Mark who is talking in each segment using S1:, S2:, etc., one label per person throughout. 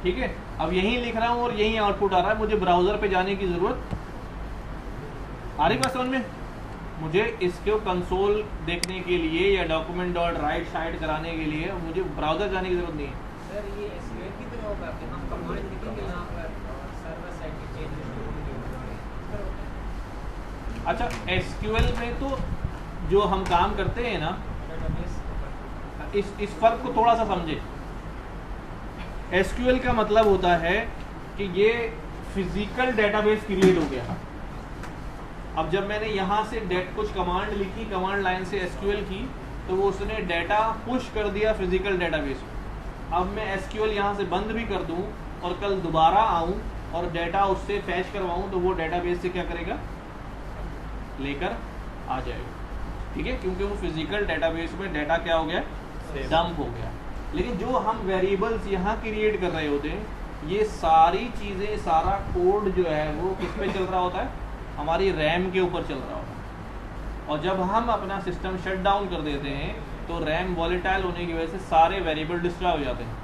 S1: ठीक है, अब यहीं लिख रहा हूँ और यहीं आउटपुट आ रहा है, मुझे ब्राउज़र पे जाने की ज़रूरत आ रही बात समझ में? मुझे इसको कंसोल देखने के लिए या डॉक्यूमेंट डॉट राइट साइड कराने के लिए मुझे ब्राउज़र जाने की ज़रूरत नहीं है।
S2: सर ये एसक्यूएल की तरह होगा कि हम कमांड लिखेंगे यहाँ पर और सर्वर साइड पे चेंज होंगे।
S1: अच्छा, एसक्यूएल में तो जो हम काम करते हैं ना, इस फर्क को थोड़ा सा समझे। एसक्यूएल का मतलब होता है कि ये फिजिकल डेटाबेस क्रिएट हो गया। अब जब मैंने यहाँ से कुछ कमांड लिखी, कमांड लाइन से एसक्यूएल की, तो वो उसने डेटा पुश कर दिया फिजिकल डेटाबेस में। अब मैं एसक्यूएल यहाँ से बंद भी कर दूँ और कल दोबारा आऊँ और डेटा उससे फैच करवाऊँ, तो वो डेटाबेस से क्या करेगा, लेकर आ जाएगा। ठीक है, क्योंकि वो फिजिकल डेटाबेस में डेटा क्या हो गया, डंप हो गया। लेकिन जो हम वेरिएबल्स यहाँ क्रिएट कर रहे होते हैं, ये सारी चीज़ें, सारा कोड जो है वो किस पे चल रहा होता है, हमारी रैम के ऊपर चल रहा होता है। और जब हम अपना सिस्टम शट डाउन कर देते हैं तो रैम वॉलेटाइल होने की वजह से सारे वेरिएबल डिस्ट्रॉय हो जाते हैं।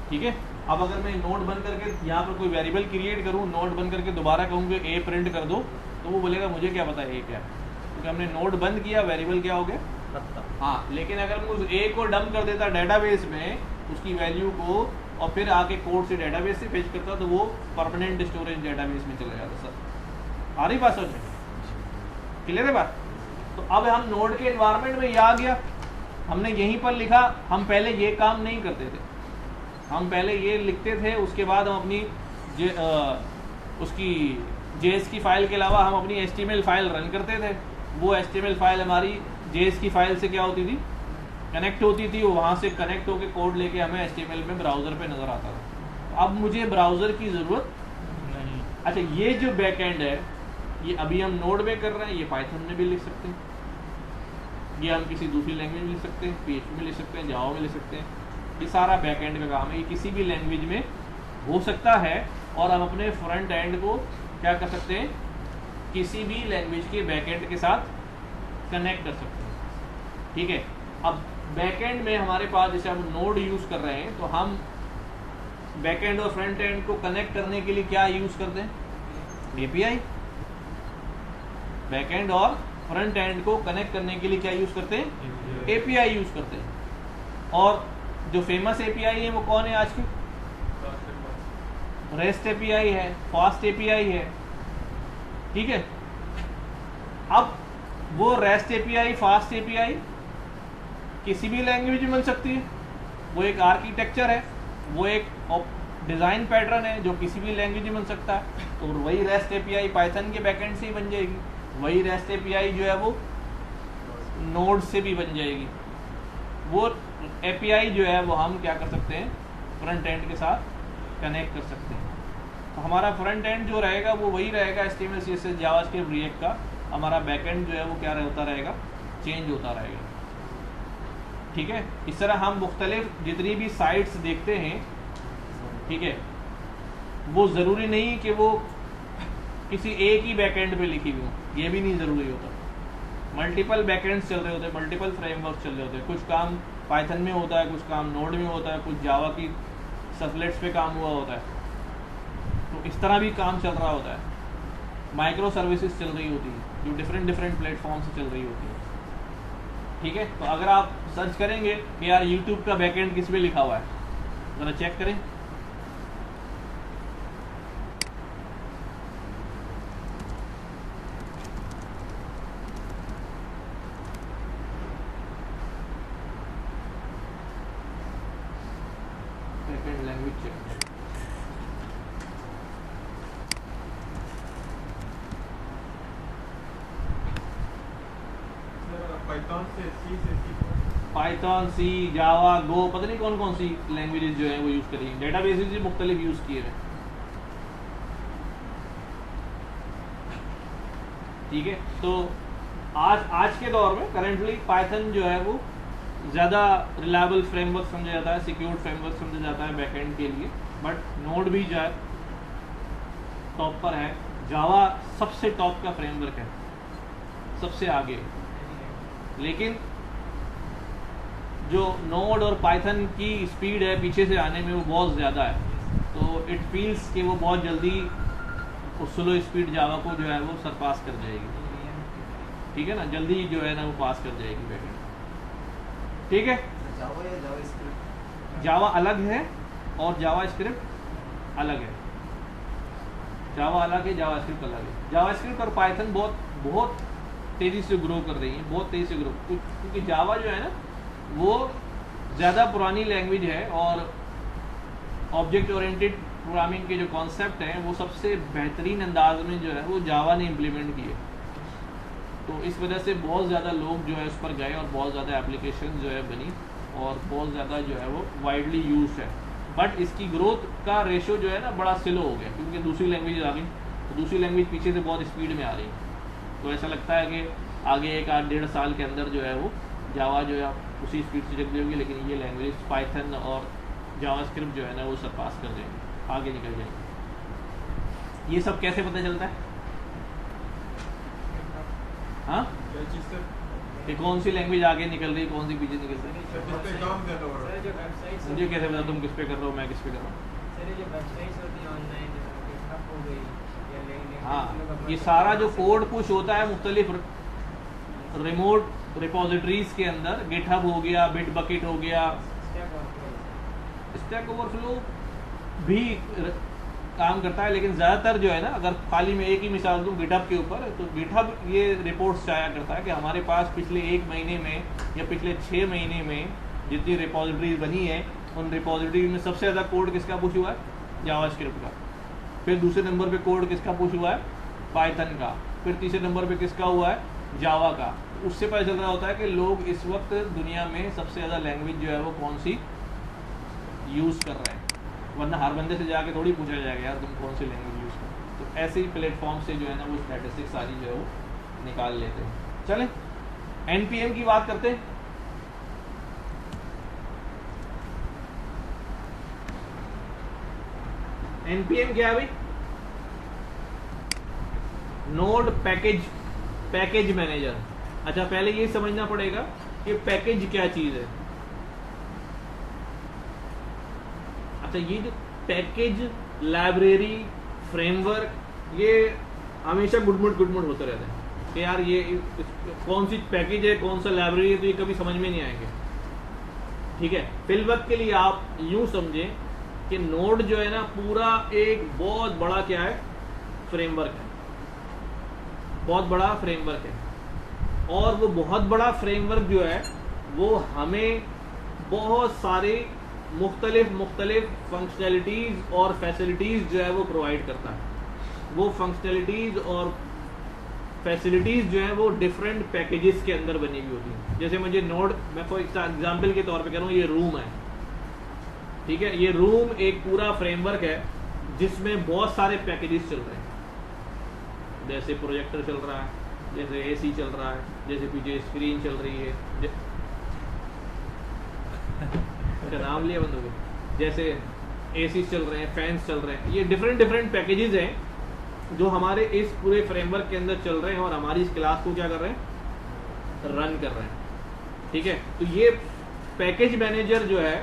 S1: ठीक है, अब अगर मैं नोड बंद करके यहाँ पर कोई वेरिएबल क्रिएट करूँ, नोड बंद करके दोबारा कहूँ कि ए प्रिंट कर दो, तो वो बोलेगा मुझे क्या पता है ए क्या है, क्योंकि हमने नोड बंद किया, वेरिएबल क्या हो गया। हाँ, लेकिन अगर मैं उस ए को डंप कर देता डेटाबेस में, उसकी वैल्यू को, और फिर आके कोड से डेटाबेस से फेच करता, तो वो परमानेंट स्टोरेज डेटाबेस में चला जाता। सर आ रही बात समझ में? क्लियर है बात? तो अब हम नोड के एनवायरनमेंट में ये आ गया, हमने यहीं पर लिखा। हम पहले ये काम नहीं करते थे, हम पहले ये लिखते थे, उसके बाद हम अपनी उसकी जेएस की फाइल के अलावा हम अपनी एचटीएमएल फाइल रन करते थे। वो एचटीएमएल फाइल हमारी जेएस की फाइल से क्या होती थी, कनेक्ट होती थी, वो वहाँ से कनेक्ट होकर कोड लेके हमें एचटीएमएल में ब्राउज़र पे नज़र आता था। अब मुझे ब्राउज़र की ज़रूरत नहीं। अच्छा, ये जो बैकएंड है, ये अभी हम नोड में कर रहे हैं, ये पाइथन में भी लिख सकते हैं, ये हम किसी दूसरी लैंग्वेज में लिख सकते हैं, पीएचपी में लिख सकते हैं, जावा में लिख सकते हैं। ये सारा बैकएंड का काम है, ये किसी भी लैंग्वेज में हो सकता है। और हम अपने फ्रंट एंड को क्या कर सकते हैं, किसी भी लैंग्वेज के बैकएंड के साथ कनेक्ट कर सकते हैं। ठीक है, अब बैकएंड में हमारे पास, जैसे हम नोड यूज़ कर रहे हैं, तो हम बैकएंड और फ्रंट एंड को कनेक्ट करने के लिए क्या यूज़ करते हैं, एपीआई। बैकएंड और फ्रंट एंड को कनेक्ट करने के लिए क्या यूज़ करते हैं, एपीआई यूज़ करते हैं। और जो फेमस एपीआई है वो कौन है आज की, रेस्ट एपीआई है, फास्ट एपीआई है। ठीक है, अब वो रेस्ट एपीआई, फास्ट एपीआई किसी भी लैंग्वेज में मिल सकती है। वो एक आर्किटेक्चर है, वो एक डिज़ाइन पैटर्न है जो किसी भी लैंग्वेज में मिल सकता है। तो वही रेस्ट एपीआई पाइथन के बैकएंड से ही बन जाएगी, वही रेस्ट एपीआई जो है वो नोड से भी बन जाएगी। वो एपीआई जो है वो हम क्या कर सकते हैं, फ्रंट एंड के साथ कनेक्ट कर सकते हैं। तो हमारा फ्रंट एंड जो रहेगा वो वही रहेगा, HTML CSS जावास्क्रिप्ट रिएक्ट का। हमारा बैकएंड जो है वो क्या होता रहेगा, चेंज होता रहेगा। ठीक है, इस तरह हम मुख्तलिफ जितनी भी साइट्स देखते हैं, ठीक है, वो ज़रूरी नहीं कि वो किसी एक ही बैकएंड पे लिखी हुई हो, ये भी नहीं ज़रूरी होता। मल्टीपल बैकएंड्स चल रहे होते हैं, मल्टीपल फ्रेमवर्क चल रहे होते हैं। कुछ काम पाइथन में होता है, कुछ काम नोड में होता है, कुछ जावा की सर्वलेट्स पे काम हुआ होता है। तो इस तरह भी काम चल रहा होता है। माइक्रो सर्विसेज चल रही होती है जो डिफरेंट प्लेटफॉर्म से चल रही होती है। ठीक है, तो अगर आप सर्च करेंगे कि यार यूट्यूब का बैकएंड किस पे लिखा हुआ है, ज़रा चेक करें। Backend language check. Python, C, Java, Go, पता नहीं कौन कौन सी लैंग्वेजेस जो है वो यूज़ करी हैं। डेटाबेसेस भी मुख्तलिफ यूज़ किए हैं। ठीक है, तो आज के दौर में करेंटली पाइथन जो है वो ज़्यादा रिलायबल फ्रेमवर्क समझा जाता है, सिक्योर्ड फ्रेमवर्क समझा जाता है बैकएंड के लिए। बट नोड भी जो है टॉप पर है, जावा सबसे टॉप का फ्रेमवर्क है, सबसे आगे। लेकिन जो नोड और पाइथन की स्पीड है पीछे से आने में, वो बहुत ज़्यादा है। तो इट फील्स कि वो बहुत जल्दी उस स्लो स्पीड जावा को जो है वो सरपास कर जाएगी, ठीक है ना, जल्दी जो है ना वो पास कर जाएगी बैकएंड, ठीक है।
S3: जावा या जावास्क्रिप्ट?
S1: जावा अलग है और जावा स्क्रिप्ट अलग है, जावा अलग है, जावा स्क्रिप्ट अलग है। जावा स्क्रिप्ट और पाइथन बहुत तेज़ी से ग्रो कर रही है, बहुत तेज़ी से ग्रो, क्योंकि जावा जो है ना वो ज़्यादा पुरानी लैंग्वेज है और ऑब्जेक्ट ओरिएंटेड प्रोग्रामिंग के जो कॉन्सेप्ट हैं वो सबसे बेहतरीन अंदाज में जो है वो जावा ने इम्प्लीमेंट किए। तो इस वजह से बहुत ज़्यादा लोग जो है उस पर गए और बहुत ज़्यादा एप्लीकेशन जो है बनी और बहुत ज़्यादा जो है वो वाइडली यूज है। बट इसकी ग्रोथ का रेशो जो है ना बड़ा स्लो हो गया, क्योंकि दूसरी लैंग्वेज आ गई, तो दूसरी लैंग्वेज पीछे से बहुत स्पीड में आ रही है। तो ऐसा लगता है कि आगे 1-1.5 साल के अंदर जो है वो जावा जो है उसी स्पीड से जग जाएगी, लेकिन ये लैंग्वेज पाइथन और जावास्क्रिप्ट जो है ना वो सरपास कर जाएंगे, आगे निकल जाएंगे। ये सब कैसे पता चलता है? हाँ, कि कौन सी लैंग्वेज आगे निकल रही है, कौन सी पीछे निकल रही है, मुझे कैसे पता तुम किस पे कर रहे हो, मैं किस पे कर रहा हूँ?
S2: सर ये जो वेबसाइट्स होती हैं ऑनलाइन गिटहब हो गई या
S1: हाँ, ये सारा जो कोड पुश होता है मुख्तलिफ रिमोट रिपोजिटरीज के अंदर, गिटहब हो गया, बिटबकेट हो गया, स्टैक ओवरफ्लो भी काम करता है, लेकिन ज़्यादातर जो है ना, अगर खाली मैं एक ही मिसाल दूँ गिटहब के ऊपर, तो गिटहब ये रिपोर्ट्स आया करता है कि हमारे पास पिछले 1 महीने में या पिछले 6 महीने में जितनी रिपोजिटरीज बनी है उन रिपोजिटरीज में सबसे ज़्यादा कोड किसका पुश हुआ है? जावास्क्रिप्ट का। फिर दूसरे नंबर पे कोड किसका पुश हुआ है? पाइथन का। फिर तीसरे नंबर पे किसका हुआ है? जावा का। उससे पता चल रहा होता है कि लोग इस वक्त दुनिया में सबसे ज़्यादा लैंग्वेज जो है वो कौन सी यूज़ कर रहे हैं, वरना हर बंदे से जाके थोड़ी पूछा जाएगा यार तुम कौन सी लैंग्वेज यूज़ कर। तो ऐसे ही प्लेटफॉर्म से जो है ना वो स्टैटिस्टिक्स सारी जो है वो निकाल लेते हैं। चलें एनपीएम की बात करते हैं। एनपीएम क्या है भाई? Node package manager. अच्छा, पहले ये समझना पड़ेगा कि पैकेज क्या चीज है। अच्छा, ये जो पैकेज, लाइब्रेरी, फ्रेमवर्क, ये हमेशा गुडमुड होते रहते हैं कि यार ये कौन सी पैकेज है, कौन सा लाइब्रेरी है, तो ये कभी समझ में नहीं आएंगे, ठीक है। फिलवक्त के लिए आप यूं समझें कि नोड जो है ना पूरा एक बहुत बड़ा क्या है? फ्रेमवर्क है, बहुत बड़ा फ्रेमवर्क है। और वो बहुत बड़ा फ्रेमवर्क जो है वो हमें बहुत सारे मुख्तलिफ फंक्शनैलिटीज़ और फैसिलिटीज़ जो है वो प्रोवाइड करता है। वो फंक्शनैलिटीज़ और फैसिलिटीज़ जो है वो डिफरेंट पैकेजेस के अंदर बनी हुई होती हैं। जैसे मुझे नोड, मैं फॉर एग्जांपल के तौर पे कह रहा हूँ, ये रूम है, ठीक है। ये रूम एक पूरा फ्रेमवर्क है जिसमें बहुत सारे पैकेजेस चल रहे हैं, जैसे प्रोजेक्टर चल रहा है, जैसे एसी चल रहा है, जैसे पीछे स्क्रीन चल रही है, उसका नाम लिया बंदों को, जैसे एसी चल रहे हैं, फैंस चल रहे हैं। ये डिफरेंट पैकेजेस हैं जो हमारे इस पूरे फ्रेमवर्क के अंदर चल रहे हैं और हमारी इस क्लास को क्या कर रहे हैं? रन कर रहे हैं, ठीक है। तो ये पैकेज मैनेजर जो है,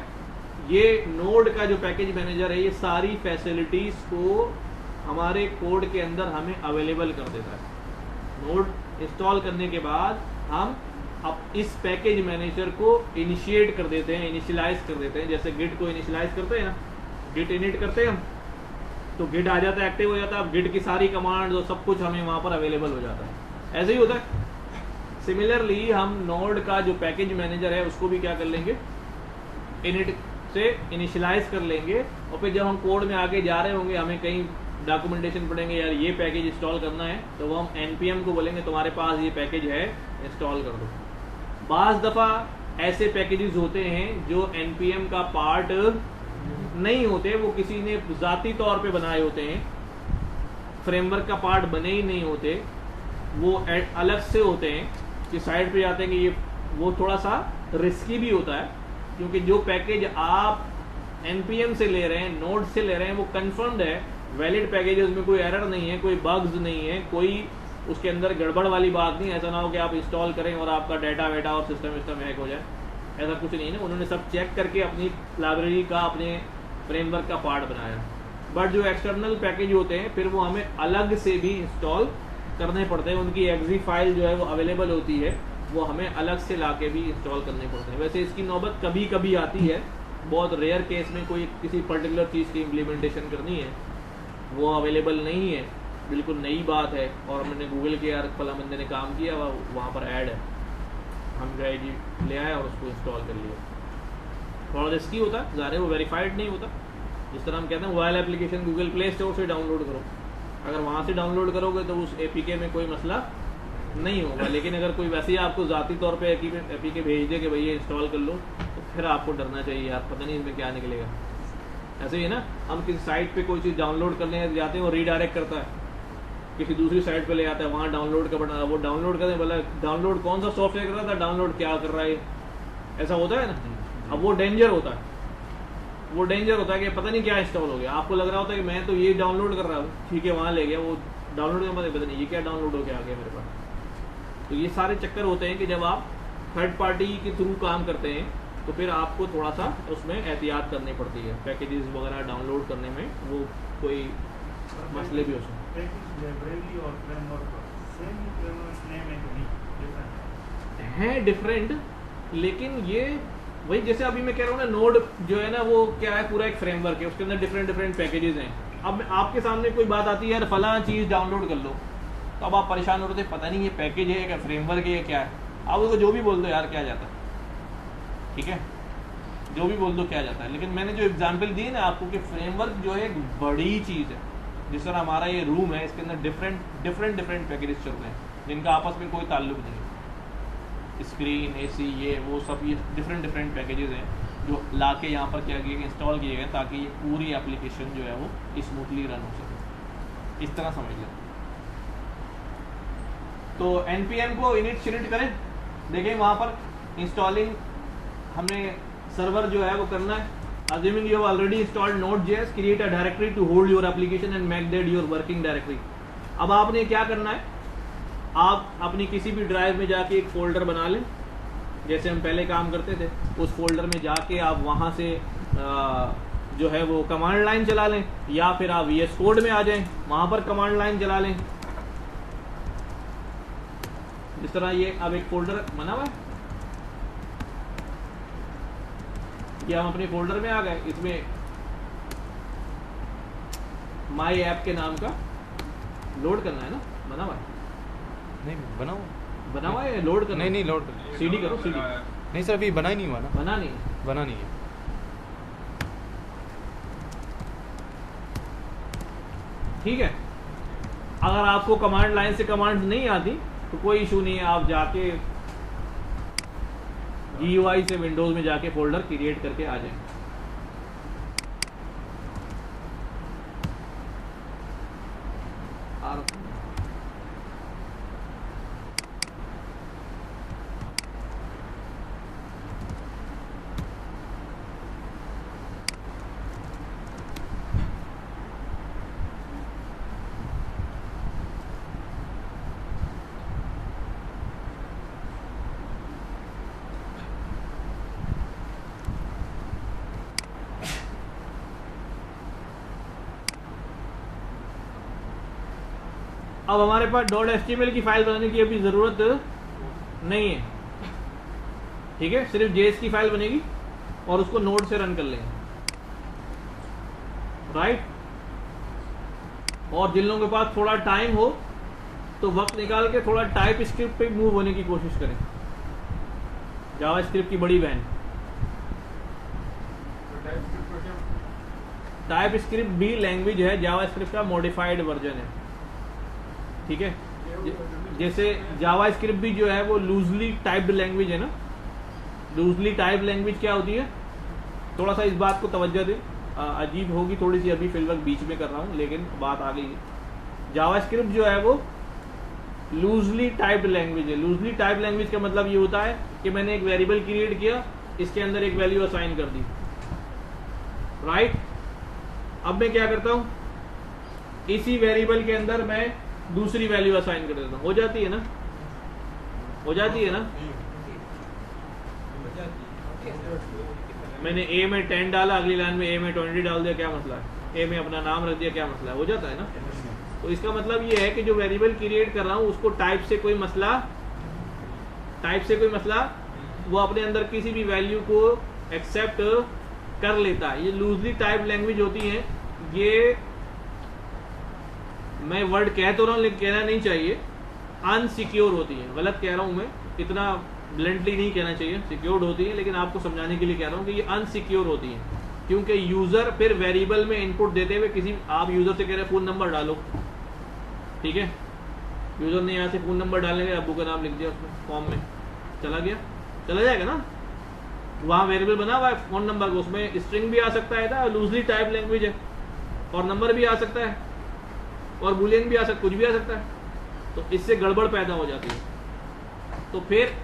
S1: ये नोड का जो पैकेज मैनेजर है, ये सारी फैसिलिटीज को हमारे कोड के अंदर हमें अवेलेबल कर देता है। नोड इंस्टॉल करने के बाद हम अब इस पैकेज मैनेजर को इनिशिएट कर देते हैं, इनिशियलाइज कर देते हैं। जैसे गिट को इनिशियलाइज करते हैं ना, गिट इनिट करते हैं हम, तो गिट आ जाता है, एक्टिव हो जाता है। अब गिट की सारी कमांड और सब कुछ हमें वहाँ पर अवेलेबल हो जाता है। ऐसे ही होता है। सिमिलरली हम नोड का जो पैकेज मैनेजर है उसको भी क्या कर लेंगे? इनिट से इनिशियलाइज कर लेंगे। और फिर जब हम कोड में आगे जा रहे होंगे, हमें कहीं डॉक्यूमेंटेशन पढ़ेंगे, यार ये पैकेज इंस्टॉल करना है, तो वो हम एनपीएम को बोलेंगे तुम्हारे पास ये पैकेज है, इंस्टॉल कर दो। बाज़ दफ़ा ऐसे पैकेजेस होते हैं जो एनपीएम का पार्ट नहीं होते, वो किसी ने ज़ाती तौर पे बनाए होते हैं, फ्रेमवर्क का पार्ट बने ही नहीं होते, वो अलग से होते हैं कि साइड पे जाते हैं कि ये वो थोड़ा सा रिस्की भी होता है, क्योंकि जो पैकेज आप एनपीएम से ले रहे हैं, नोड से ले रहे हैं, वो कंफर्म्ड है, वैलिड पैकेज है, उसमें कोई एरर नहीं है, कोई बग्स नहीं है, कोई उसके अंदर गड़बड़ वाली बात नहीं। ऐसा ना हो कि आप इंस्टॉल करें और आपका डाटा वेटा और सिस्टम हैक हो जाए, ऐसा कुछ नहीं है ना। उन्होंने सब चेक करके अपनी लाइब्रेरी का, अपने फ्रेमवर्क का पार्ट बनाया। बट जो एक्सटर्नल पैकेज होते हैं फिर वो हमें अलग से भी इंस्टॉल करने पड़ते हैं, उनकी एग्जी फाइल जो है वो अवेलेबल होती है, वो हमें अलग से लाके भी इंस्टॉल करने पड़ते हैं। वैसे इसकी नौबत कभी कभी आती है, बहुत रेयर केस में कोई किसी पर्टिकुलर चीज़ की इम्प्लीमेंटेशन करनी है, वो अवेलेबल नहीं है, बिल्कुल नई बात है और मैंने गूगल के यार फला बंदे ने काम किया, वहाँ पर ऐड है, हम जो है जी ले आए और उसको इंस्टॉल कर लिया। थोड़ा रिस्की होता है, ज़ाहिर है वो वेरीफाइड नहीं होता। जिस तरह हम कहते हैं mobile application Google play store से डाउनलोड करो, अगर वहाँ से डाउनलोड करोगे तो उस APK में कोई मसला नहीं होगा, लेकिन अगर कोई वैसे ही आपको ज़ाती तौर पे APK भेज दे कि भाई ये इंस्टॉल कर लो, तो फिर आपको डरना चाहिए यार, पता नहीं इसमें क्या निकलेगा। ऐसे ही है ना, हम किसी साइट पे कोई चीज़ डाउनलोड करने जाते हैं, वो रीडायरेक्ट करता है, किसी दूसरी साइट पे ले आता है, वहाँ डाउनलोड का बटन, वो डाउनलोड करने बोला डाउनलोड कौन सा सॉफ्टवेयर कर रहा था, डाउनलोड क्या कर रहा है, ऐसा होता है ना। अब वो डेंजर होता है, वो डेंजर होता है कि पता नहीं क्या इंस्टॉल हो गया, आपको लग रहा होता है कि मैं तो ये डाउनलोड कर रहा हूँ, ठीक है, वहाँ ले गया, वो डाउनलोड का पता नहीं ये क्या डाउनलोड हो गया आ गया मेरे पास। तो ये सारे चक्कर होते हैं कि जब आप थर्ड पार्टी के थ्रू काम करते हैं तो फिर आपको थोड़ा सा उसमें एहतियात करनी पड़ती है, पैकेजेस वगैरह डाउनलोड करने में वो कोई मसले भी हो सकते हैं डिफरेंट, लेकिन ये वही जैसे अभी मैं कह रहा हूँ ना, नोड जो है ना वो क्या है, पूरा एक फ्रेमवर्क है, उसके अंदर डिफरेंट डिफरेंट पैकेजेस हैं। अब आपके सामने कोई बात आती है यार फलां चीज़ डाउनलोड कर लो, तो अब आप परेशान हो रहे थे, पता नहीं ये पैकेज है क्या फ्रेमवर्क है क्या है, आप उसको जो भी बोल दो यार क्या जाता है, ठीक है, जो भी बोल दो क्या जाता है। लेकिन मैंने जो एग्जाम्पल दी ना आपको कि फ्रेमवर्क जो है एक बड़ी चीज़ है, जिस तरह हमारा ये रूम है इसके अंदर डिफरेंट पैकेजेस चल रहे हैं जिनका आपस में कोई ताल्लुक नहीं है, स्क्रीन AC ये वो सब, ये डिफरेंट पैकेजेस हैं जो लाके यहाँ पर क्या किए गए, इंस्टॉल किए गए ताकि ये पूरी एप्लीकेशन जो है वो स्मूथली रन हो सके, इस तरह समझ लें। तो npm को इनिट शिनिट करें, देखें वहाँ पर इंस्टॉलिंग हमने सर्वर जो है वो करना है। Assuming you have already installed Node.js, create a directory to hold your application and make that your working directory। अब आपने क्या करना है, आप अपनी किसी भी ड्राइव में जाके एक फोल्डर बना लें, जैसे हम पहले काम करते थे, उस फोल्डर में जाके आप वहाँ से जो है वो कमांड लाइन चला लें, या फिर आप VS कोड में आ जाएं, वहाँ पर कमांड लाइन चला लें। इस तरह ये अब एक फोल्डर बना हुआ है, ये हम अपने फोल्डर में आ गए, इसमें माई ऐप के नाम का लोड करना है ना, बना हुआ है
S4: नहीं बना
S1: हुआ है, लोड करना
S4: नहीं लोड
S1: CD करो, CD
S4: नहीं सर, अभी बना ही नहीं हुआ ना,
S1: बना नहीं,
S4: बना नहीं है।
S1: ठीक है। अगर आपको कमांड लाइन से कमांड नहीं आती तो कोई इशू नहीं है, आप जाके GUI से विंडोज में जाके फोल्डर क्रिएट करके आ जाएं। अब हमारे पास .html की फाइल बनाने की अभी ज़रूरत नहीं है, ठीक है, सिर्फ JS की फाइल बनेगी और उसको नोड से रन कर लेंगे, राइट। और जिन लोगों के पास थोड़ा टाइम हो तो वक्त निकाल के थोड़ा टाइप स्क्रिप्ट पे मूव होने की कोशिश करें, जावा स्क्रिप्ट की बड़ी बहन। टाइप स्क्रिप्ट भी लैंग्वेज है, जावा स्क्रिप्ट का मॉडिफाइड वर्जन है, ठीक है। जैसे जावा स्क्रिप्ट भी जो है वो लूजली टाइप्ड लैंग्वेज है ना। लूजली टाइप्ड लैंग्वेज क्या होती है, थोड़ा सा इस बात को तवज्जो दें, अजीब होगी थोड़ी सी, अभी फिलहाल बीच में कर रहा हूँ लेकिन बात आ गई है। जावा स्क्रिप्ट जो है वो लूजली टाइप्ड लैंग्वेज है। लूजली टाइप्ड लैंग्वेज का मतलब ये होता है कि मैंने एक वेरिएबल क्रिएट किया, इसके अंदर एक वैल्यू असाइन कर दी, राइट। अब मैं क्या करता हूँ, इसी वेरिएबल के अंदर मैं दूसरी वैल्यू असाइन कर देता हूँ, हो जाती है ना, हो जाती है ना। मैंने A में 10 डाला, अगली लाइन में A में 20 डाल दिया, क्या मसला है। ए में अपना नाम रख दिया, क्या मसला है, हो जाता है ना। तो इसका मतलब ये है कि जो वेरिएबल क्रिएट कर रहा हूँ उसको टाइप से कोई मसला वो अपने अंदर किसी भी वैल्यू को एक्सेप्ट कर लेता है। ये लूजली टाइप लैंग्वेज होती है, ये मैं वर्ड कह तो रहा हूँ लेकिन कहना नहीं चाहिए, अनसिक्योर होती है। गलत कह रहा हूँ मैं, इतना ब्लंटली नहीं कहना चाहिए, सिक्योर्ड होती है, लेकिन आपको समझाने के लिए कह रहा हूँ कि ये अनसिक्योर होती है, क्योंकि यूजर फिर वेरिएबल में इनपुट देते हुए किसी, आप यूजर से कह रहे हैं फोन नंबर डालो, ठीक है, यूजर ने यहाँ से फोन नंबर डालने के अब्बू का नाम लिख दिया उसमें फॉर्म में, चला जाएगा ना, वहाँ वेरिएबल बना हुआ है फोन नंबर का, उसमें स्ट्रिंग भी आ सकता है था, लूजली टाइप लैंग्वेज है, और नंबर भी आ सकता है, और बुलियन भी आ सकता, कुछ भी आ सकता है। तो इससे गड़बड़ पैदा हो जाती है। तो फिर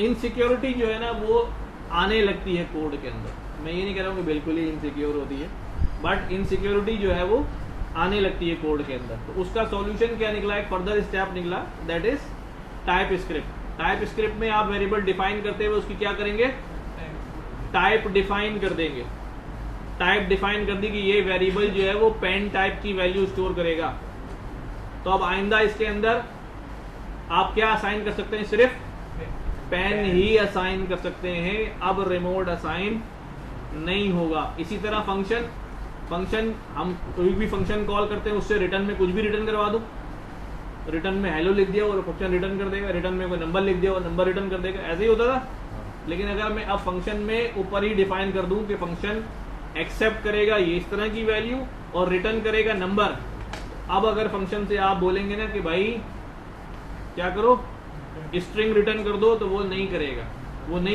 S1: इनसिक्योरिटी जो है ना वो आने लगती है कोड के अंदर। मैं ये नहीं कह रहा हूँ कि बिल्कुल ही इनसिक्योर होती है, बट इनसिक्योरिटी जो है वो आने लगती है कोड के अंदर। तो उसका सॉल्यूशन क्या निकला, एक फर्दर स्टेप निकला, that is type script. Type script में आप वेरिएबल डिफाइन करते हुए उसकी क्या करेंगे, टाइप डिफाइन कर देंगे। टाइप डिफाइन कर दी कि ये वेरिएबल जो है वो पेन टाइप की वैल्यू स्टोर करेगा। तो अब आइंदा इसके अंदर आप क्या असाइन कर सकते हैं, सिर्फ पेन ही असाइन कर सकते हैं, अब रिमोट असाइन नहीं होगा। इसी तरह फंक्शन हम कोई भी फंक्शन कॉल करते हैं, उससे रिटर्न में कुछ भी रिटर्न करवा दो, रिटर्न में हेलो लिख दिया और फंक्शन रिटर्न कर देगा, रिटर्न में कोई नंबर लिख दिया और नंबर रिटर्न कर देगा, ऐसे ही होता था। लेकिन अगर मैं अब फंक्शन में ऊपर ही डिफाइन कर दूं कि फंक्शन एक्सेप्ट करेगा ये इस तरह की वैल्यू और रिटर्न करेगा नंबर, अब अगर फंक्शन से आप बोलेंगे ना कि भाई क्या करो, स्ट्रिंग रिटर्न कर दो, तो वो नहीं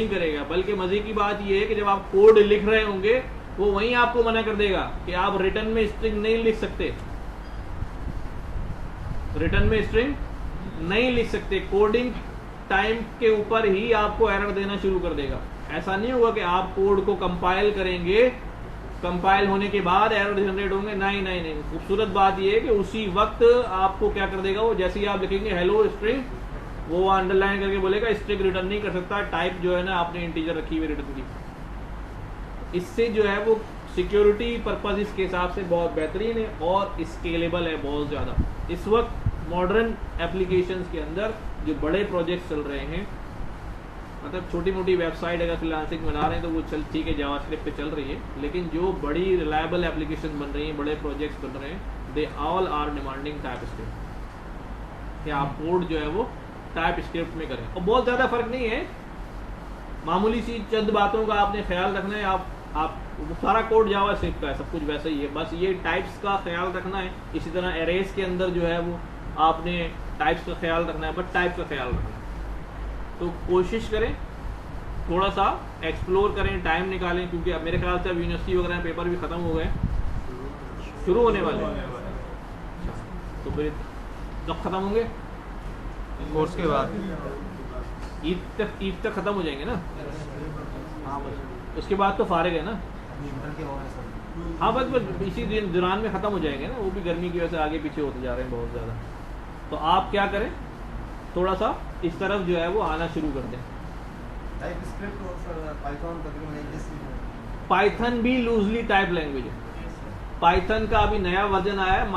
S1: करेगा, बल्कि मजे की बात ये है कि जब आप कोड लिख रहे होंगे वो वहीं आपको मना कर देगा कि आप रिटर्न में स्ट्रिंग नहीं लिख सकते, कोडिंग टाइम के ऊपर ही आपको एरर देना शुरू कर देगा। ऐसा नहीं होगा कि आप कोड को कंपाइल करेंगे, कंपाइल होने के बाद एरर जनरेट होंगे, नहीं। खूबसूरत बात यह है कि उसी वक्त आपको क्या कर देगा वो, जैसे ही आप लिखेंगे हेलो स्ट्रिंग, वो अंडरलाइन करके बोलेगा स्ट्रिंग रिटर्न नहीं कर सकता, टाइप जो है ना आपने इंटीजर रखी हुई रिटर्न की। इससे जो है वो सिक्योरिटी पर्पज इसके हिसाब से बहुत बेहतरीन है और स्केलेबल है बहुत ज़्यादा। इस वक्त मॉडर्न एप्लीकेशंस के अंदर जो बड़े प्रोजेक्ट्स चल रहे हैं, मतलब छोटी मोटी वेबसाइट अगर फ्रीलांसिंग बना रहे हैं तो वो चल ठीक है, जावास्क्रिप्ट पे चल रही है, लेकिन जो बड़ी रिलायबल एप्लीकेशन बन रही हैं, बड़े प्रोजेक्ट्स बन रहे हैं, they all are demanding TypeScript, कि आप कोड जो है वो टाइप स्क्रिप्ट में करें। और बहुत ज़्यादा फर्क नहीं है, मामूली सी चंद बातों का आपने ख्याल रखना है। आप सारा कोड जावास्क्रिप्ट का है, सब कुछ वैसा ही है, बस ये टाइप्स का ख्याल रखना है। इसी तरह एरेज के अंदर जो है वो आपने टाइप्स का ख्याल रखना है, बट टाइप का ख्याल रखना है। तो कोशिश करें, थोड़ा सा एक्सप्लोर करें, टाइम निकालें, क्योंकि अब मेरे ख्याल से अब यूनिवर्सिटी वगैरह में पेपर भी ख़त्म हो गए, शुरू होने वाले हैं। तो फिर कब ख़त्म होंगे,
S4: कोर्स के बाद
S1: ईद तक ख़त्म हो जाएंगे ना। हाँ बस उसके बाद तो फारिग है ना। हाँ बस इसी दौरान में ख़त्म हो जाएंगे ना, वो भी गर्मी की वजह से आगे पीछे होते जा रहे हैं बहुत ज़्यादा। तो आप क्या करें, थोड़ा सा इस तरफ जो है वो आना शुरू कर दें। पाइथन भी लूजली टाइप लैंग्वेज है। पाइथन का अभी नया वर्जन आया है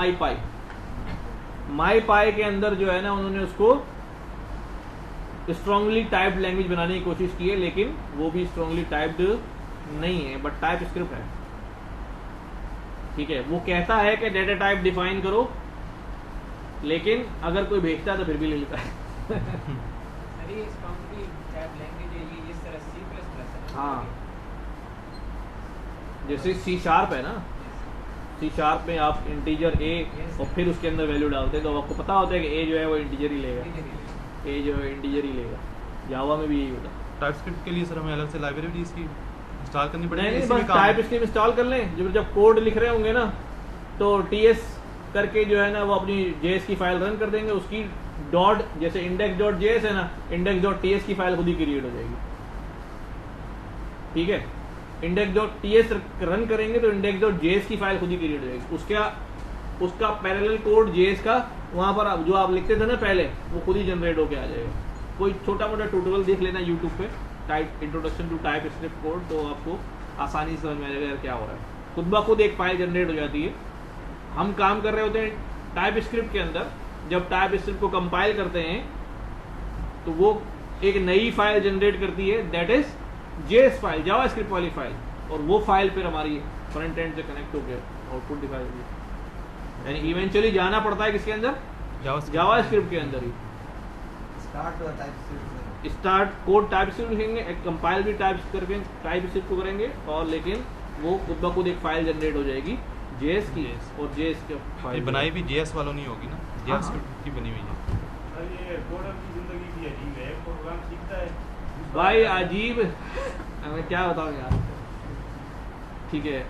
S1: माईपाई के अंदर जो है ना उन्होंने उसको स्ट्रांगली टाइप्ड लैंग्वेज बनाने की कोशिश की है, लेकिन वो भी स्ट्रांगली टाइप्ड नहीं है, बट टाइप स्क्रिप्ट है। ठीक है, वो कहता है कि डेटा टाइप डिफाइन करो, लेकिन अगर कोई भेजता है तो फिर भी ले लेता है। हाँ, जैसे C# है ना, C# में आप इंटीजर ए और फिर उसके अंदर वैल्यू डालते हैं, तो आपको पता होता है कि ए जो है वो इंटीजर ही लेगा, ए जो है इंटीजर ही लेगा। जावा में भी यही होता है।
S4: टाइपस्क्रिप्ट के लिए सर हमें अलग से लाइब्रेरी इसकी इंस्टॉल करनी पड़ेगी?
S1: नहीं, बस टाइपस्क्रिप्ट इंस्टॉल कर लें। जब कोड लिख रहे होंगे ना तो TS करके जो है ना वो अपनी JS की फाइल रन कर देंगे, उसकी डॉट जैसे index.js है ना, index.ts की फाइल खुद ही क्रिएट हो जाएगी। ठीक है, index.ts रन करेंगे तो index.js की फाइल खुद ही क्रिएट हो जाएगी। उसका पैरेलल कोड JS का वहाँ पर जो आप लिखते थे ना पहले, वो खुद ही जनरेट होके आ जाएगा। कोई छोटा मोटा ट्यूटोरियल देख लेना यूट्यूब पे, introduction to TypeScript code, तो आपको आसानी से समझ में आ जाएगा क्या हो रहा है। खुद ब खुद एक फाइल जनरेट हो जाती है। हम काम कर रहे होते हैं टाइप स्क्रिप्ट के अंदर, जब टाइप स्क्रिप्ट को कंपाइल करते हैं तो वो एक नई फाइल जनरेट करती है, that is JS file, Java script वाली फाइल, और वो फाइल फिर हमारी फ्रंट एंड से कनेक्ट होकर आउटपुट दिखाई देगी। यानी इवेंचुअली जाना पड़ता है किसके अंदर, जावा स्क्रिप्ट के अंदर ही। स्टार्ट कोड टाइप स्क्रिप्ट लिखेंगे, कंपाइल भी टाइप स्क्रिप्ट को करेंगे, और लेकिन वो खुद ब खुद एक फाइल जनरेट हो जाएगी जेएस की, और जेएस के फाइल
S4: बनाई भी जेएस वालों नहीं होगी ना,
S1: हाँ,
S4: जेएस की बनी हुई है।
S5: ये कोडर की जिंदगी भी अजीब है, प्रोग्राम सीखता है
S1: भाई अजीब, मैं क्या बताऊं यार। ठीक है,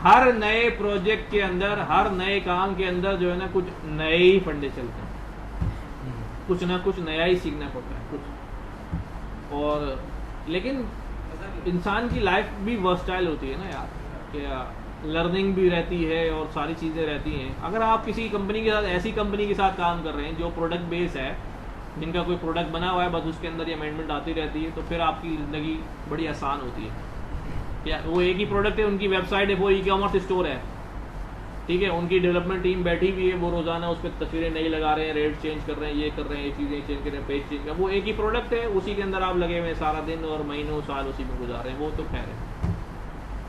S1: हर नए प्रोजेक्ट के अंदर, हर नए काम के अंदर जो है ना कुछ नए ही फंडे चलते हैं, कुछ ना कुछ नया ही सीखना पड़ता है कुछ। और लेकिन इंसान की लाइफ भी वर्सटाइल होती है ना यार, कि लर्निंग भी रहती है और सारी चीज़ें रहती हैं। अगर आप किसी कंपनी के साथ, ऐसी कंपनी के साथ काम कर रहे हैं जो प्रोडक्ट बेस है, जिनका कोई प्रोडक्ट बना हुआ है, बस उसके अंदर ये अमेंडमेंट आती रहती है, तो फिर आपकी ज़िंदगी बड़ी आसान होती है। क्या वो एक ही प्रोडक्ट है, उनकी वेबसाइट है, वो ई-कॉमर्स स्टोर है, ठीक है, उनकी डेवलपमेंट टीम बैठी हुई है, वो रोज़ाना उस पर तस्वीरें नई लगा रहे हैं, रेट चेंज कर रहे हैं, ये कर रहे हैं, ये चीज़ें चेंज कर रहे हैं, पेज चेंज कर रहे हैं। वो एक ही प्रोडक्ट है, उसी के अंदर आप लगे हुए हैं सारा दिन और महीनों साल उसी में गुजार रहे हैं, वो तो खैर है।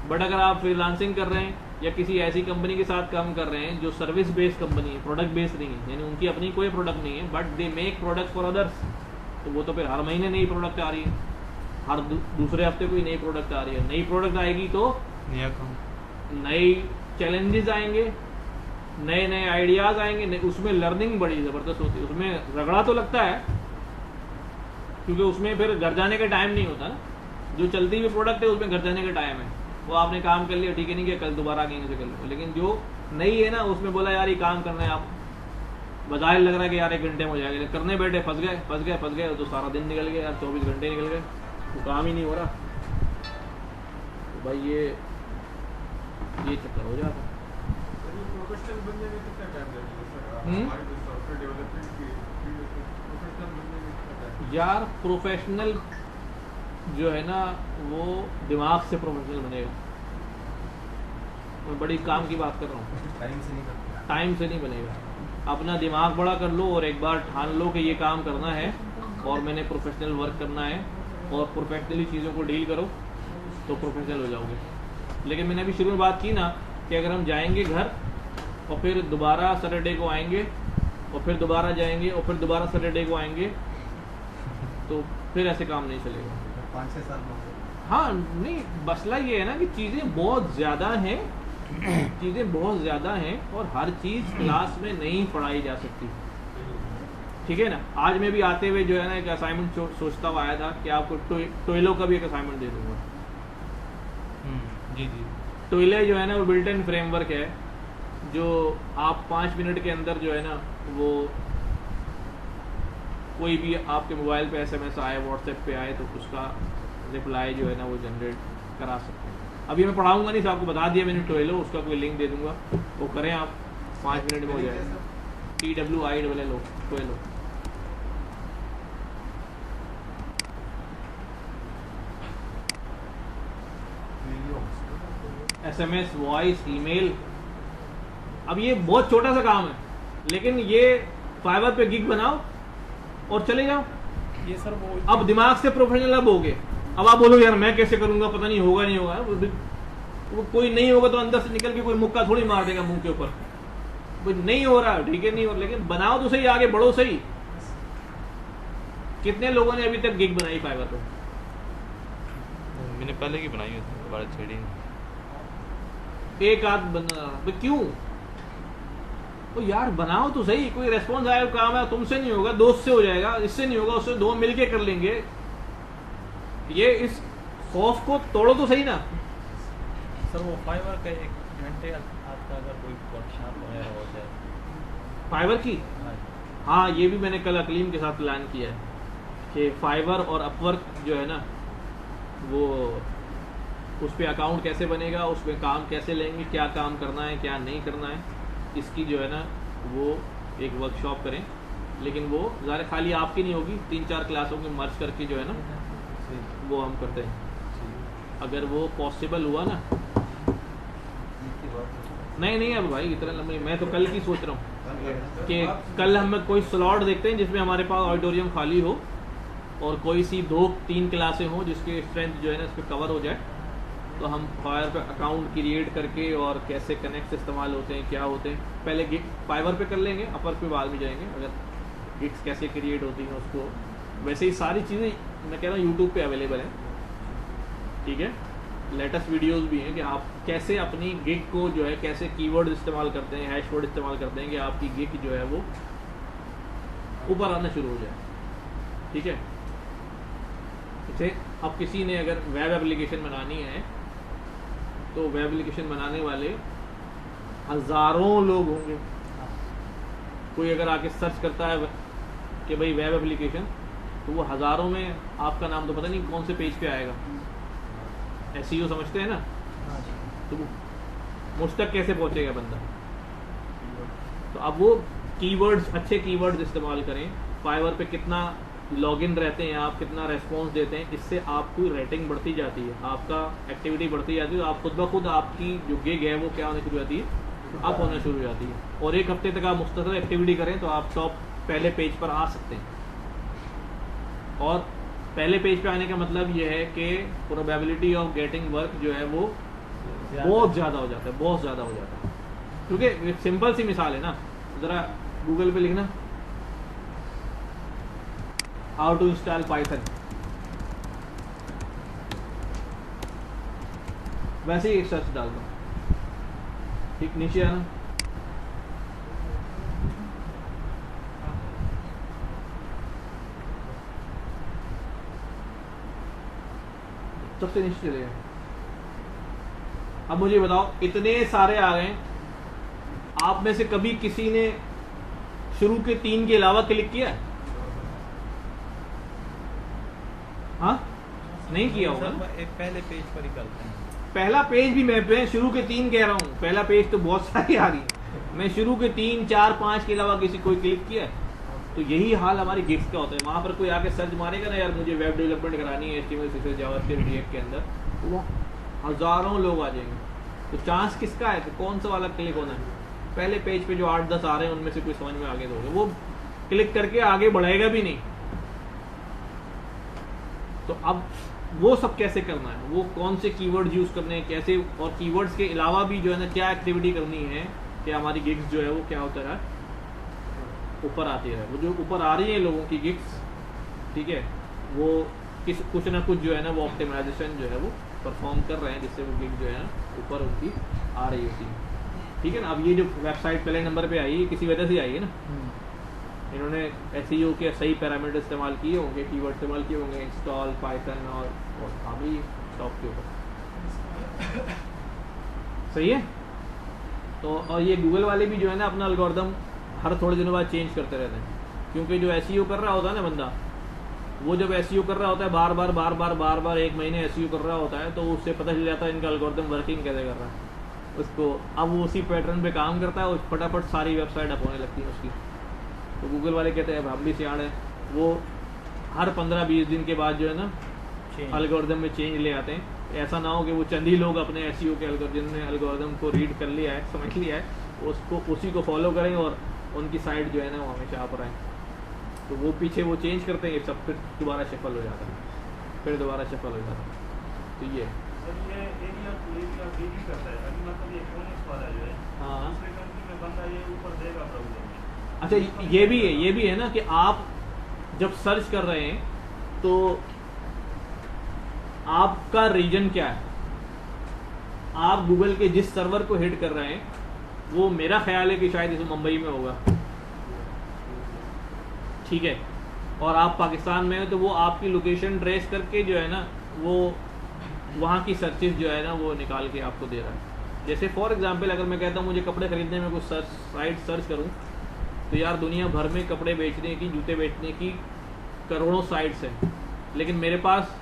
S1: बट अगर आप फ्रीलांसिंग कर रहे हैं या किसी ऐसी कंपनी के साथ काम कर रहे हैं जो सर्विस बेस्ड कंपनी है, प्रोडक्ट बेस्ड नहीं है, यानी उनकी अपनी कोई प्रोडक्ट नहीं है, but they make product for others, तो वो तो फिर हर महीने नई प्रोडक्ट आ रही है, हर दूसरे हफ्ते कोई नई प्रोडक्ट आ रही है। नई प्रोडक्ट आएगी तो
S4: नया काम,
S1: नई चैलेंजेस आएंगे, नए नए आइडियाज़ आएंगे, उसमें लर्निंग बड़ी ज़बरदस्त होती है। उसमें रगड़ा तो लगता है, क्योंकि उसमें फिर घर जाने का टाइम नहीं होता ना। जो चलती हुई प्रोडक्ट है उसमें घर जाने का टाइम है, वो आपने काम कर लिया, ठीक है, नहीं किया, कल दोबारा कहीं से कर लो। लेकिन जो नई है ना, उसमें बोला यार ये काम करना है, आप बाजार लग रहा है कि यार 1 घंटे में हो जाएगा, करने बैठे फंस गए, तो सारा दिन निकल गया यार, 24 घंटे निकल गए, तो काम ही नहीं हो रहा। तो भाई ये चक्कर हो जाता है।
S5: प्रोफेशनल बनने में कितना टाइम लगेगा सर? हमारे जो सॉफ्टवेयर डेवलपमेंट की प्रोफेशनल बनने में कितना टाइम?
S1: यार प्रोफेशनल जो है ना, वो दिमाग से प्रोफेशनल बनेगा। मैं बड़ी काम की बात कर रहा हूँ, टाइम से नहीं बनेगा। अपना दिमाग बड़ा कर लो और एक बार ठान लो कि ये काम करना है और मैंने प्रोफेशनल वर्क करना है, और प्रोफेशनली चीज़ों को डील करो तो प्रोफेशनल हो जाओगे। लेकिन मैंने अभी शुरू में बात की ना कि अगर हम जाएंगे घर और फिर दोबारा सैटरडे को आएंगे और फिर दोबारा जाएंगे और फिर दोबारा सैटरडे को आएंगे, तो फिर ऐसे काम नहीं चलेगा।
S3: 5-6 साल में
S1: हाँ नहीं, मसला ये है ना कि चीज़ें बहुत ज़्यादा हैं, चीज़ें बहुत ज़्यादा हैं और हर चीज़ क्लास में नहीं पढ़ाई जा सकती, ठीक है ना। आज मैं भी आते हुए जो है ना एक असाइनमेंट सोचता हुआ आया था कि आपको टोइलो का भी एक असाइनमेंट दे दूँगा।
S4: जी जी,
S1: टोइले जो है ना वो बिल्ट इन फ्रेमवर्क है, जो आप 5 मिनट के अंदर जो है ना, वो कोई भी आपके मोबाइल पे SMS आए, व्हाट्सएप पे आए, तो उसका रिप्लाई जो है ना वो जनरेट करा सकते हैं। अभी मैं पढ़ाऊंगा नहीं, आपको बता दिया मैंने टोइलो, उसका कोई लिंक दे दूंगा, वो करें आप, 5 मिनट में हो जाएगा। TWILLO टोइलो। SMS, voice, email. अब ये बहुत छोटा सा काम है, लेकिन ये फाइवर पे गिग बनाओ और चले जाओ।
S2: ये सर वो
S1: अब दिमाग से प्रोफेशनल अब हो गए। अब आप बोलोगे यार मैं कैसे करूंगा, पता नहीं होगा नहीं होगा, वो कोई नहीं होगा तो अंदर से निकल के कोई मुक्का थोड़ी मार देगा मुंह के ऊपर, कोई नहीं हो रहा, ठीक है, नहीं हो रहा, लेकिन बनाओ तो सही, आगे बढ़ो सही। कितने लोगों ने अभी तक गिग बनाई फाइवर पे?
S4: मैंने पहले की बनाई हुई थी, दोबारा छेड़ी नहीं।
S1: एक आध बना, क्यों? तो यार बनाओ तो सही, कोई रेस्पॉन्स आया काम है, तुमसे नहीं होगा, दोस्त से हो जाएगा, इससे नहीं होगा, उससे 2 मिलके कर लेंगे। ये इस खौफ को तोड़ो तो सही ना।
S6: सर वो फाइवर का 1 घंटे आपका अगर कोई वर्कशॉप वगैरह हो जाए
S1: फाइवर की,
S6: हाँ,
S1: हाँ ये भी मैंने कल अकलीम के साथ प्लान किया है कि फाइवर और अपवर्क जो है ना, वो उस पर अकाउंट कैसे बनेगा, उस पर काम कैसे लेंगे, क्या काम करना है क्या नहीं करना है, इसकी जो है ना वो एक वर्कशॉप करें। लेकिन वो ज़्यादा खाली आपकी नहीं होगी, 3-4 क्लासों में मर्ज करके जो है ना वो हम करते हैं। अगर वो पॉसिबल हुआ ना नहीं नहीं अब भाई इतना लंबी, मैं तो कल की सोच रहा हूँ कि कल हम कोई स्लॉट देखते हैं जिसमें हमारे पास ऑडिटोरियम खाली हो और कोई सी 2-3 क्लासें हो जिसके स्ट्रेंथ जो है ना इस पर कवर हो जाए, तो हम फायर पे अकाउंट क्रिएट करके और कैसे कनेक्ट इस्तेमाल होते हैं, क्या होते हैं, पहले गिग फाइवर पे कर लेंगे, अपर पे बाद में जाएंगे अगर गिग्स कैसे क्रिएट होती हैं उसको। वैसे ही सारी चीज़ें मैं कह रहा हूँ यूट्यूब पे अवेलेबल हैं, ठीक है। लेटेस्ट वीडियोस भी हैं कि आप कैसे अपनी गिग को जो है कैसे कीवर्ड इस्तेमाल करते हैं, हैश वर्ड इस्तेमाल करते हैं कि आपकी गिग जो है वो ऊपर आना शुरू हो जाए, ठीक है। जैसे अब किसी ने अगर वेब एप्लीकेशन बनानी है तो वेब एप्लीकेशन बनाने वाले हज़ारों लोग होंगे। कोई अगर आके सर्च करता है कि भाई वेब एप्लीकेशन, तो वो हज़ारों में आपका नाम तो पता नहीं कौन से पेज पे आएगा। एसईओ समझते हैं ना, तो वो मुझ तक कैसे पहुंचेगा बंदा। तो अब वो कीवर्ड्स, अच्छे कीवर्ड्स इस्तेमाल करें। फाइवर पे कितना लॉगिन रहते हैं आप, कितना रेस्पॉन्स देते हैं, इससे आपकी रेटिंग बढ़ती जाती है, आपका एक्टिविटी बढ़ती जाती है, तो आप खुद ब खुद आपकी जो गिग है वो क्या होने शुरू हो जाती है, अप होना शुरू हो जाती है। और एक हफ्ते तक आप मुस्तकिल एक्टिविटी करें तो आप टॉप पहले पेज पर आ सकते हैं। और पहले पेज पे आने का मतलब ये है कि प्रोबेबिलिटी ऑफ गेटिंग वर्क जो है वो बहुत ज़्यादा हो जाता है, बहुत ज़्यादा हो जाता है। क्योंकि एक सिंपल सी मिसाल है ना, ज़रा गूगल पे लिखना हाउ टू इंस्टॉल पाइथन, वैसे ही एक सर्च डाल दो, ठीक नीचे आना, सबसे नीचे चले गए। अब मुझे बताओ, इतने सारे आ गए, आप में से कभी किसी ने शुरू के 3 के अलावा क्लिक किया? हाँ, नहीं किया होगा।
S6: एक पहले पेज पर ही करते हैं।
S1: पहला पेज भी मैं पे शुरू के 3 कह रहा हूँ, पहला पेज तो बहुत सारी आ रही है। मैं शुरू के 3, 4, 5 के अलावा किसी कोई क्लिक किया? तो यही हाल हमारी गिग्स का होता है। वहाँ पर कोई आके सर्च मारेगा ना, यार मुझे वेब डेवलपमेंट करानी है HTML CSS जावास्क्रिप्ट रिएक्ट के अंदर, तो वो हज़ारों लोग आ जाएंगे। तो चांस किसका है कि कौन सा वाला क्लिक होना है? पहले पेज पे जो 8-10 आ रहे हैं उनमें से कोई समझ में आगे दोगे, वो क्लिक करके आगे बढ़ाएगा भी नहीं। तो अब वो सब कैसे करना है, वो कौन से कीवर्ड्स यूज़ करने हैं, कैसे, और कीवर्ड्स के अलावा भी जो है ना क्या एक्टिविटी करनी है कि हमारी गिग्स जो है वो क्या होता है, ऊपर आती है। वो जो ऊपर आ रही है लोगों की गिग्स, ठीक है, वो कुछ ना कुछ जो है ना वो ऑप्टिमाइजेशन जो है वो परफॉर्म कर रहे हैं, जिससे वो गिग जो है ना ऊपर उनकी आ रही होती है, ठीक है ना। अब ये जो वेबसाइट पहले नंबर पे आई है किसी वजह से आई है ना, इन्होंने SEO के सही पैरामीटर इस्तेमाल किए होंगे, कीवर्ड इस्तेमाल किए होंगे, इंस्टॉल पाइथन और अभी टॉप के ऊपर, सही है। तो और ये गूगल वाले भी जो है ना अपना एल्गोरिदम हर थोड़े दिनों बाद चेंज करते रहते हैं, क्योंकि जो SEO कर रहा होता है ना बंदा, वो जब SEO कर रहा होता है बार बार 1 महीने SEO कर रहा होता है, तो उससे पता चल जाता है इनका एल्गोरिदम वर्किंग कैसे कर रहा है उसको। अब वो उसी पैटर्न पे काम करता है और फटाफट सारी वेबसाइट अप होने लगती है उसकी। तो गूगल वाले कहते हैं हम भी सियाड़ हैं, वो हर 15-20 दिन के बाद जो है ना एल्गोरिदम में चेंज ले आते हैं। ऐसा ना हो कि वो चंद ही लोग अपने SEO के एल्गोरिदम को रीड कर लिया है, समझ लिया है, उसको उसी को फॉलो करें और उनकी साइट जो है ना वो हमेशा आप रहें। तो वो पीछे वो चेंज करते हैं, सब फिर दोबारा शफल हो जाता है, फिर दोबारा शफल हो जाता है। तो ये हाँ, अच्छा ये भी है ना कि आप जब सर्च कर रहे हैं तो आपका रीजन क्या है। आप गूगल के जिस सर्वर को हिट कर रहे हैं वो मेरा ख्याल है कि शायद इसे मुंबई में होगा, ठीक है, और आप पाकिस्तान में हो तो वो आपकी लोकेशन ट्रेस करके जो है ना वो वहाँ की सर्चेस जो है ना वो निकाल के आपको दे रहा है। जैसे फॉर एग्जांपल अगर मैं कहता हूँ मुझे कपड़े खरीदने में कुछ साइट सर्च करूँ, तो यार दुनिया भर में कपड़े बेचने की, जूते बेचने की करोड़ों साइट्स हैं, लेकिन मेरे पास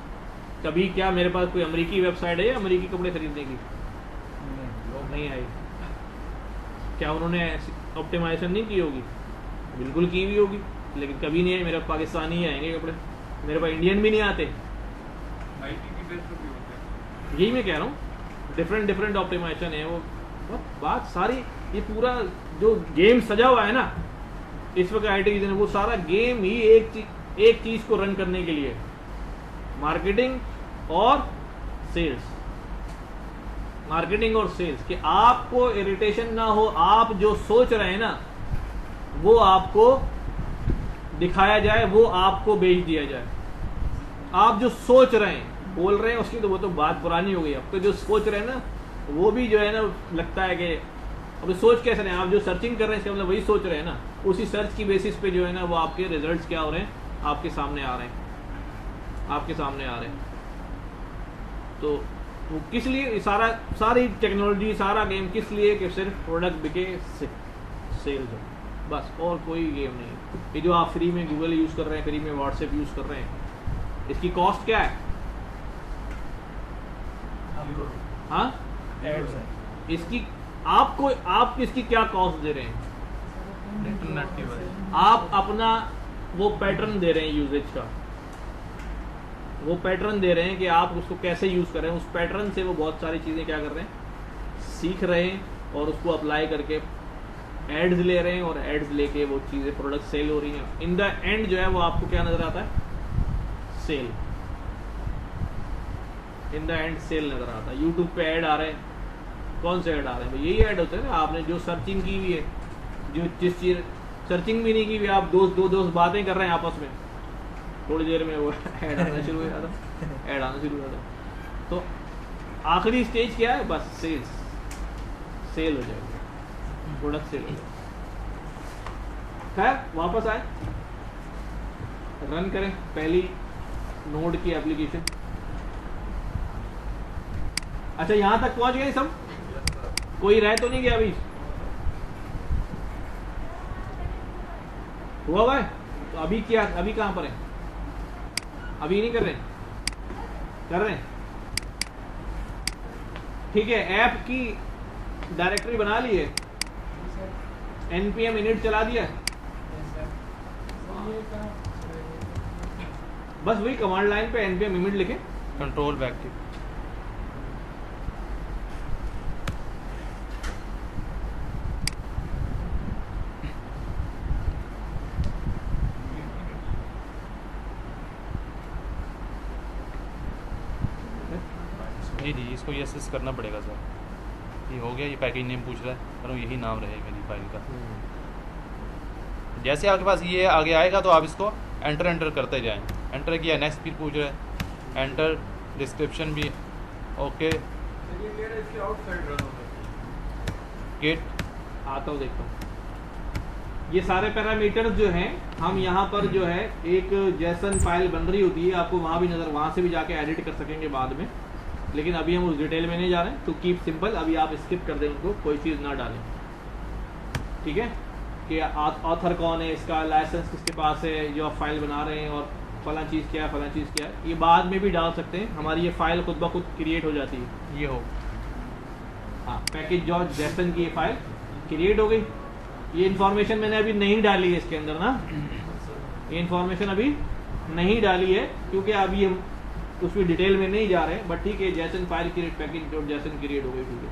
S1: कभी क्या मेरे पास कोई अमेरिकी वेबसाइट है या अमेरिकी कपड़े खरीदने की? लोग नहीं आई। क्या उन्होंने ऑप्टिमाइजेशन नहीं की होगी? बिल्कुल की हुई होगी, लेकिन कभी नहीं आई। मेरे पाकिस्तानी ही आएंगे कपड़े, मेरे पास इंडियन भी नहीं आते।
S5: नाइकी की ड्रेस भी होते हैं।
S1: यही मैं कह रहा हूँ, डिफरेंट ऑप्टिमाइजेशन है, वो बात सारी, ये पूरा जो गेम सजा हुआ है ना इस वक्त IT वो सारा गेम ही एक चीज को रन करने के लिए, मार्केटिंग और सेल्स। मार्केटिंग और सेल्स कि आपको इरिटेशन ना हो, आप जो सोच रहे हैं ना वो आपको दिखाया जाए, वो आपको बेच दिया जाए। आप जो सोच रहे हैं बोल रहे हैं उसकी तो वो तो बात पुरानी हो गई। अब तो जो सोच रहे हैं ना वो भी जो है ना लगता है कि अब सोच कैसे रहे हैं, आप जो सर्चिंग कर रहे हैं इसका मतलब वही सोच रहे हैं ना, उसी सर्च की बेसिस पे जो है ना वो आपके रिजल्ट्स क्या हो रहे हैं, आपके सामने आ रहे हैं, आपके सामने आ रहे हैं। तो वो किस लिए सारी टेक्नोलॉजी, सारा गेम किस लिए कि सिर्फ प्रोडक्ट बिके, सेल्स हो, बस, और कोई गेम नहीं। ये जो आप फ्री में गूगल यूज़ कर रहे हैं, फ्री में व्हाट्सएप यूज़ कर रहे हैं, इसकी कॉस्ट क्या है? हाँ,
S6: एड्स है।
S1: इसकी आप इसकी क्या कॉस्ट दे रहे हैं?
S4: इंटरनेट की वजह
S1: आप अपना वो पैटर्न दे रहे हैं यूजेज का, वो पैटर्न दे रहे हैं कि आप उसको कैसे यूज़ कर रहे हैं। उस पैटर्न से वो बहुत सारी चीज़ें क्या कर रहे हैं, सीख रहे हैं और उसको अप्लाई करके एड्स ले रहे हैं, और एड्स लेके वो चीज़ें प्रोडक्ट सेल हो रही हैं। इन द एंड जो है वो आपको क्या नज़र आता है? Sale. In the end sale नज़र आता है। यूट्यूब पे ऐड आ रहे हैं, कौन से ऐड आ रहे हैं? यही ऐड होते हैं ना, आपने जो सर्चिंग की हुई है, जो जिस चीज़ सर्चिंग भी नहीं की हुई, आप दो दोस्त बातें कर रहे हैं आपस में, थोड़ी देर में वो ऐड आना शुरू हो जाता, ऐड आना शुरू हो जाता। तो आखिरी स्टेज क्या है? बस सेल हो जाएगी, प्रोडक्ट सेल हो जाएगा। खैर वापस आए, रन करें पहली नोड की एप्लीकेशन। अच्छा, यहां तक पहुंच गए सब? कोई रह तो नहीं गया अभी? हुआ भाई? तो अभी क्या, अभी कहां पर है? अभी नहीं कर रहे? कर रहे हैं? ठीक है, ऐप की डायरेक्टरी बना ली है, npm init चला दिया है, बस वही कमांड लाइन पे npm init लिखे,
S4: कंट्रोल बैक की जी इसको ये असेस करना पड़ेगा सर। ये हो गया, ये पैकेज नेम पूछ रहा है, पर यही नाम रहे मेरी फाइल का। जैसे आपके पास ये आगे आएगा तो आप इसको एंटर करते जाएं। एंटर किया, नेक्स्ट फिर पूछ रहा है, एंटर डिस्क्रिप्शन भी ओके।
S5: इसके आउटसाइड रन होता है।
S1: गेट आता हूँ, देखता हूँ। ये सारे पैरामीटर्स जो हैं, हम यहाँ पर जो है एक जेसन फाइल बन रही होती है, आपको वहाँ भी नज़र, वहाँ से भी जाके एडिट कर सकेंगे बाद में, लेकिन अभी हम उस डिटेल में नहीं जा रहे हैं। टू कीप सिंपल अभी आप स्किप कर दें उनको, कोई चीज़ ना डालें, ठीक है? कि ऑथर कौन है, इसका लाइसेंस किसके पास है, जो आप फाइल बना रहे हैं, और फला चीज़ क्या है, फला चीज़ क्या है, ये बाद में भी डाल सकते हैं। हमारी ये फाइल खुद ब खुद क्रिएट हो जाती है।
S4: ये हो,
S1: हाँ, पैकेज डॉट जेसन की ये फाइल क्रिएट हो गई। ये इन्फॉर्मेशन मैंने अभी नहीं डाली है इसके अंदर ना, ये इन्फॉर्मेशन अभी नहीं डाली है क्योंकि अभी हम उसमें डिटेल में नहीं जा रहे हैं, बट ठीक है, JSON file create, package dot JSON create हो गई, ठीक है।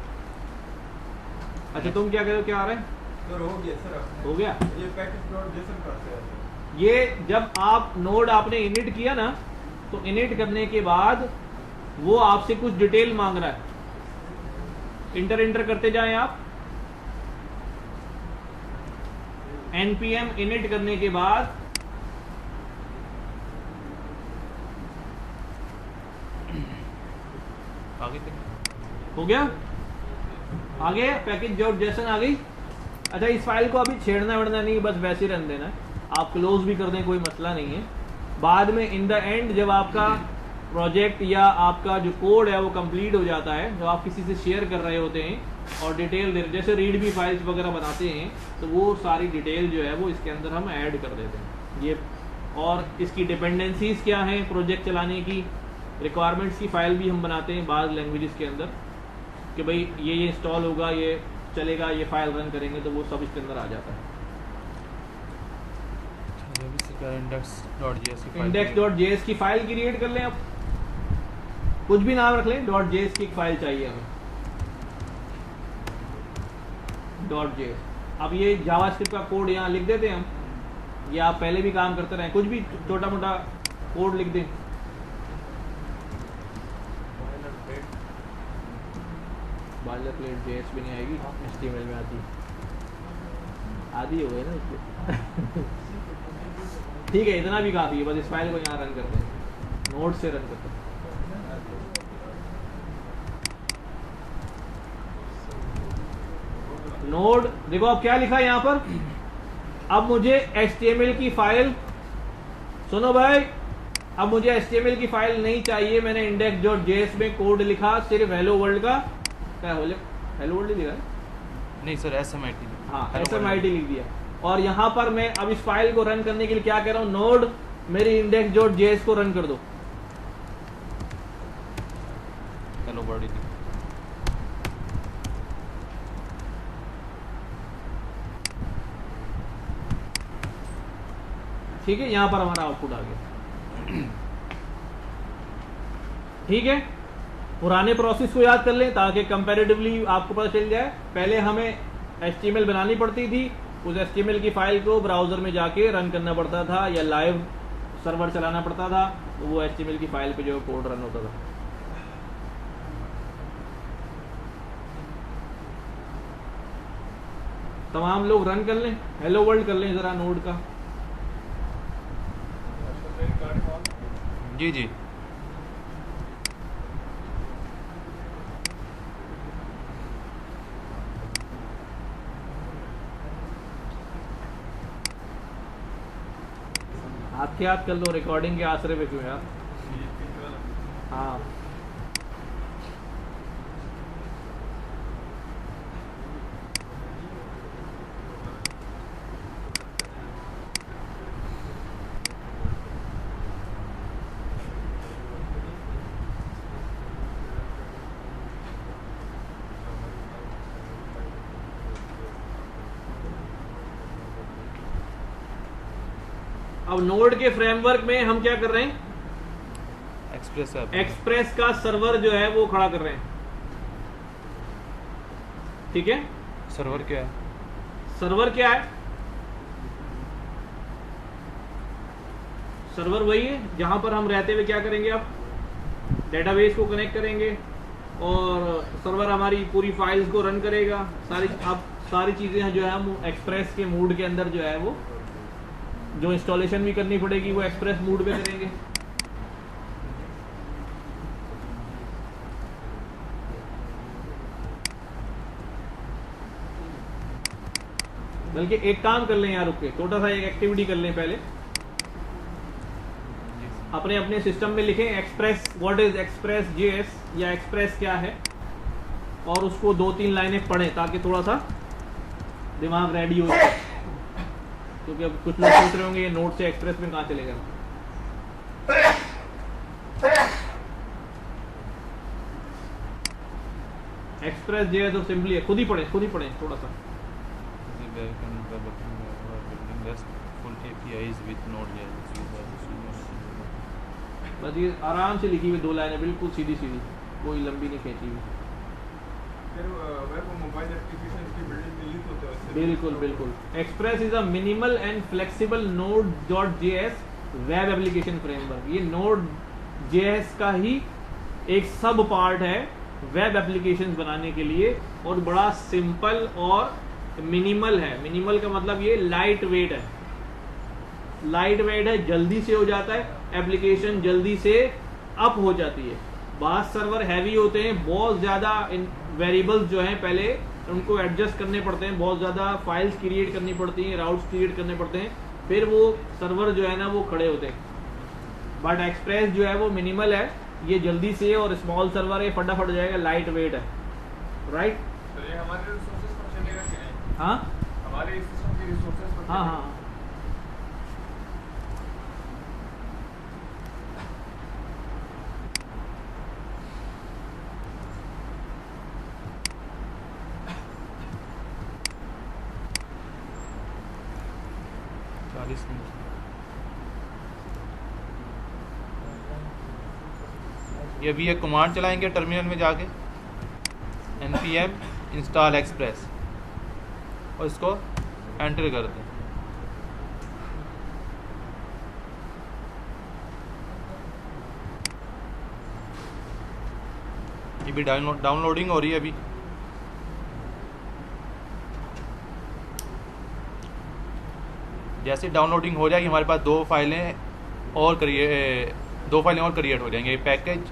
S1: अच्छा, तुम क्या कह रहे हो, क्या आ रहा है?
S5: सर हो गया सर,
S1: हो गया।
S5: ये पैकेज डॉट जेसन का है सर।
S1: ये जब आप नोड आपने इनिट किया ना, तो इनिट करने के बाद वो आपसे कुछ डिटेल मांग रहा है, इंटर करते जाएं आप। npm init करने के बाद
S4: आगे तक
S1: हो गया, आगे पैकेज डॉट जेसन आ गई। अच्छा, इस फाइल को अभी छेड़ना वेड़ना नहीं, बस वैसे ही रहने देना है, आप क्लोज भी कर दें, कोई मसला नहीं है। बाद में इन द एंड जब आपका प्रोजेक्ट या आपका जो कोड है वो कंप्लीट हो जाता है, जो आप किसी से शेयर कर रहे होते हैं और डिटेल दे, जैसे रीड बी फाइल्स वगैरह बनाते हैं, तो वो सारी डिटेल जो है वो इसके अंदर हम ऐड कर देते हैं। ये और इसकी डिपेंडेंसीज क्या हैं प्रोजेक्ट चलाने की, रिक्वायरमेंट्स की फ़ाइल भी हम बनाते हैं बाद लैंग्वेजेस के अंदर, कि भाई ये इंस्टॉल होगा, ये चलेगा, ये फाइल रन करेंगे, तो वो सब इसके अंदर आ जाता है। index.js की फाइल क्रिएट कर लें, आप कुछ भी नाम रख लें, .js की एक फाइल चाहिए हमें। index.js। अब ये जावास्क्रिप्ट का कोड यहाँ लिख देते हैं हम, या आप पहले भी काम करते रहें, कुछ भी छोटा मोटा कोड लिख दें। बाइलर प्लेट JS भी नहीं आएगी, HTML में आती आदि हो गए ना इसलिए। ठीक है, इतना भी काफ़ी है, बस इस फाइल को यहाँ रन करते हैं, नोड से रन करते हैं। नोड देखो अब क्या लिखा है यहाँ पर, अब मुझे HTML की फाइल, सुनो भाई, अब मुझे HTML की फाइल नहीं चाहिए। मैंने index.js में कोड लिखा सिर्फ हेलो वर्ल्ड का, क्या हेलो वर्ल्ड लिखा है?
S4: नहीं सर, SMIT।
S1: हाँ, SMIT लिख दिया। और यहाँ पर मैं अब इस फाइल को रन करने के लिए क्या कह रहा हूँ, नोड मेरी index.js को रन कर दो।
S4: Hello world.
S1: ठीक है, यहाँ पर हमारा आउटपुट आ गया। ठीक है, पुराने प्रोसेस को याद कर लें ताकि कंपैरेटिवली आपको पता चल जाए। पहले हमें HTML बनानी पड़ती थी, उस HTML की फाइल को ब्राउजर में जाके रन करना पड़ता था या लाइव सर्वर चलाना पड़ता था, तो वो HTML की फाइल पे जो कोड रन होता था। तमाम लोग रन कर लें, हेलो वर्ल्ड कर लें जरा नोड का।
S4: जी जी।
S1: हाथ के हाथ कर लो, रिकॉर्डिंग के आसरे पे क्यों यार। हाँ, अब नोड के फ्रेमवर्क में हम क्या कर रहे हैं, एक्सप्रेस का सर्वर जो है वो खड़ा कर रहे हैं। ठीक है,
S4: सर्वर क्या है?
S1: सर्वर क्या है? सर्वर वही है जहां पर हम रहते हुए क्या करेंगे, अब डेटाबेस को कनेक्ट करेंगे और सर्वर हमारी पूरी फाइल्स को रन करेगा। सारी चीजें जो है हम एक्सप्रेस के मूड के अंदर जो है वो जो इंस्टॉलेशन भी करनी पड़ेगी वो एक्सप्रेस मूड पे करेंगे। बल्कि एक काम कर लें यार, रुक के छोटा सा एक एक्टिविटी कर लें। पहले अपने अपने सिस्टम में लिखें express, what is express JS या एक्सप्रेस क्या है, और उसको 2-3 लाइनें पढ़ें ताकि थोड़ा सा दिमाग रेडी हो जाए। क्योंकि अब कुछ लोग सोच रहे होंगे ये नोट से एक्सप्रेस में कहाँ चलेगा। एक्सप्रेस JS तो सिंपली है, खुद ही पढ़ें थोड़ा सा। बस ये आराम से लिखी हुई 2 लाइनें, बिल्कुल सीधी सीधी, कोई लंबी नहीं खींची हुई।
S5: मोबाइल एप्लीकेशन की बिल्डिंग में यूज होता है।
S1: बिल्कुल बिल्कुल। Express is a minimal and flexible Node.js web application framework. ये Node.js का ही एक सब पार्ट है वेब एप्लीकेशंस बनाने के लिए, और बड़ा सिंपल और मिनिमल है। मिनिमल का मतलब ये लाइट वेट है, जल्दी से हो जाता है, एप्लीकेशन जल्दी से अप हो जाती है। बात सर्वर हैवी होते हैं, बहुत ज़्यादा वेरिएबल्स जो हैं पहले उनको एडजस्ट करने पड़ते हैं, बहुत ज़्यादा फाइल्स क्रिएट करनी पड़ती हैं, राउट्स क्रिएट करने पड़ते हैं, फिर वो सर्वर जो है ना वो खड़े होते हैं। बट एक्सप्रेस जो है वो मिनिमल है, ये जल्दी से, और स्मॉल सर्वर है, फटाफट जाएगा, लाइट वेट है। राइट,
S5: तो ये हमारे रिसोर्सेज पर चलेगा क्या है?
S1: हाँ
S5: हमारे सिस्टम के रिसोर्सेज पर
S1: हाँ हाँ।
S4: ये भी एक कमांड चलाएंगे टर्मिनल में जाके, npm install express। और इसको एंटर कर दें। ये भी डाउनलोडिंग हो रही है अभी। जैसे डाउनलोडिंग हो जाएगी हमारे पास दो फाइलें और क्रिएट हो जाएंगे, पैकेज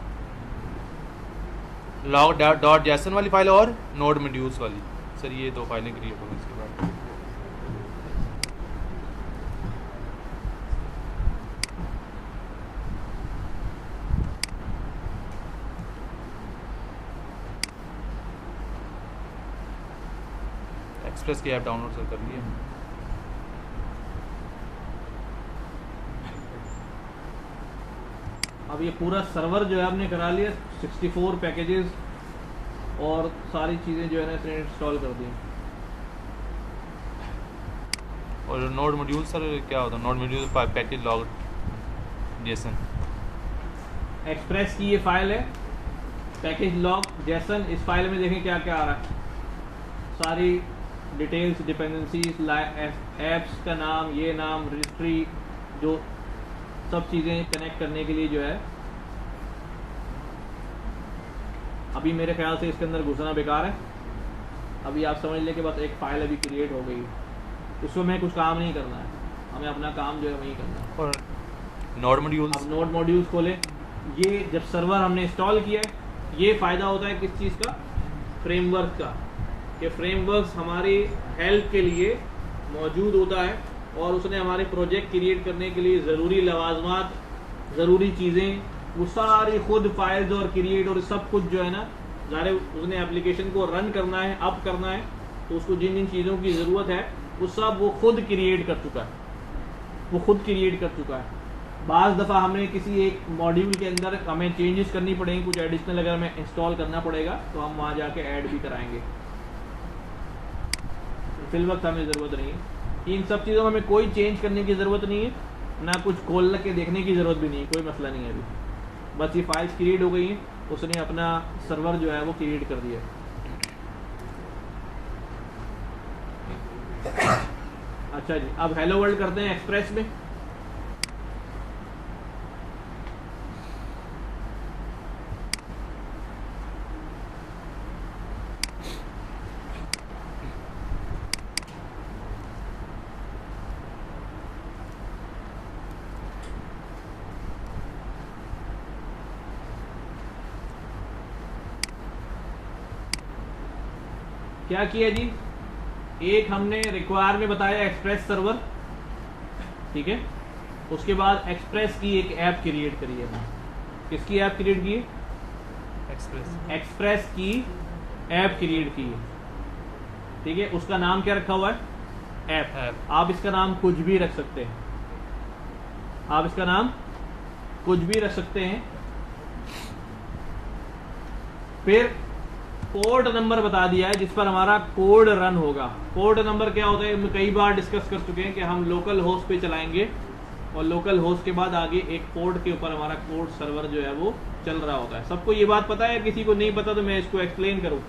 S4: log.json वाली फाइल और नोड मॉड्यूल्स वाली। सर ये दो फाइलें क्रिएट होंगी इसके बाद। एक्सप्रेस की ऐप डाउनलोड सर कर लिए।
S1: अब ये पूरा सर्वर जो है आपने करा लिया, 64 पैकेजेस और सारी चीज़ें जो है ना इसने इंस्टॉल कर दी।
S4: और नोड मॉड्यूल सर क्या होता है? Node module package log Jason
S1: express की ये फाइल है, पैकेज लॉग जेसन। इस फाइल में देखें क्या क्या आ रहा है, सारी डिटेल्स, डिपेंडेंसीज, ऐप्स का नाम, ये नाम, रजिस्ट्री, जो सब चीज़ें कनेक्ट करने के लिए जो है। अभी मेरे ख्याल से इसके अंदर घुसना बेकार है। अभी आप समझ लें कि बस एक फ़ाइल अभी क्रिएट हो गई, उसमें हमें कुछ काम नहीं करना है, हमें अपना काम जो है वही करना है।
S4: और नोड मॉड्यूल्स,
S1: अब नोड मॉड्यूल्स खोलें। ये जब सर्वर हमने इंस्टॉल किया है, ये फ़ायदा होता है किस चीज़ का? फ्रेमवर्क का, कि फ्रेमवर्क हमारी हेल्प के लिए मौजूद होता है और उसने हमारे प्रोजेक्ट क्रिएट करने के लिए ज़रूरी लवाजमात, ज़रूरी चीज़ें, वो सारी खुद फाइल्स और क्रिएट और सब कुछ जो है ना, ज़ाहिर उसने एप्लीकेशन को रन करना है, अप करना है, तो उसको जिन जिन चीज़ों की ज़रूरत है वो सब वो खुद क्रिएट कर चुका है, वो खुद क्रिएट कर चुका है। बाज़ दफ़ा हमें किसी एक मॉड्यूल के अंदर हमें चेंजेस करनी पड़ेंगी, कुछ एडिशनल अगर हमें इंस्टॉल करना पड़ेगा तो हम वहाँ जाके ऐड भी कराएंगे। फिल वक्त हमें ज़रूरत नहीं है, इन सब चीज़ों में हमें कोई चेंज करने की ज़रूरत नहीं है, ना कुछ खोल के देखने की ज़रूरत भी नहीं है, कोई मसला नहीं है अभी। बस ये फाइल्स क्रिएट हो गई हैं, उसने अपना सर्वर जो है वो क्रिएट कर दिया। अच्छा जी, अब हेलो वर्ल्ड करते हैं एक्सप्रेस में। क्या किया जी, एक हमने रिक्वायर में बताया एक्सप्रेस सर्वर, ठीक है। उसके बाद एक्सप्रेस की एक ऐप क्रिएट करी है। किसकी ऐप क्रिएट की है? एक्सप्रेस की ऐप क्रिएट की है, ठीक है। उसका नाम क्या रखा हुआ है? ऐप। आप इसका नाम कुछ भी रख सकते हैं, आप इसका नाम कुछ भी रख सकते हैं। फिर पोर्ट नंबर बता दिया है जिस पर हमारा कोड रन होगा। पोर्ट नंबर क्या होता है, हम कई बार डिस्कस कर चुके हैं कि हम लोकल होस्ट पे चलाएंगे और लोकल होस्ट के बाद आगे एक पोर्ट के ऊपर हमारा कोड सर्वर जो है वो चल रहा होता है। सबको ये बात पता है? किसी को नहीं पता तो मैं इसको एक्सप्लेन करूँ?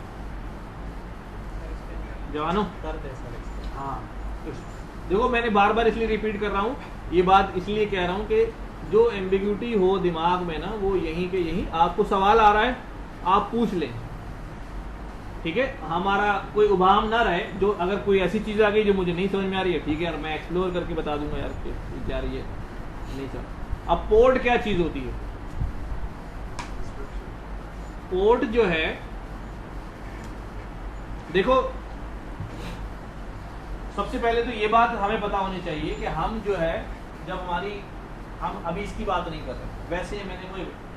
S1: जवानों
S2: करते सर।
S1: हाँ, देखो मैंने बार बार इसलिए रिपीट कर रहा हूँ, ये बात इसलिए कह रहा हूँ कि जो एम्बिग्यूटी हो दिमाग में ना, वो यहीं के यहीं। आपको सवाल आ रहा है, आप पूछ लें, ठीक है। हमारा कोई उबाम ना रहे। जो अगर कोई ऐसी चीज़ आ गई जो मुझे नहीं समझ में आ रही है, ठीक है यार, मैं एक्सप्लोर करके बता दूंगा यार कि क्या रही है, नहीं समझ। अब पोर्ट क्या चीज़ होती है? पोर्ट जो है, देखो सबसे पहले तो ये बात हमें पता होनी चाहिए कि हम जो है, जब हम अभी इसकी बात नहीं कर रहे, वैसे मैंने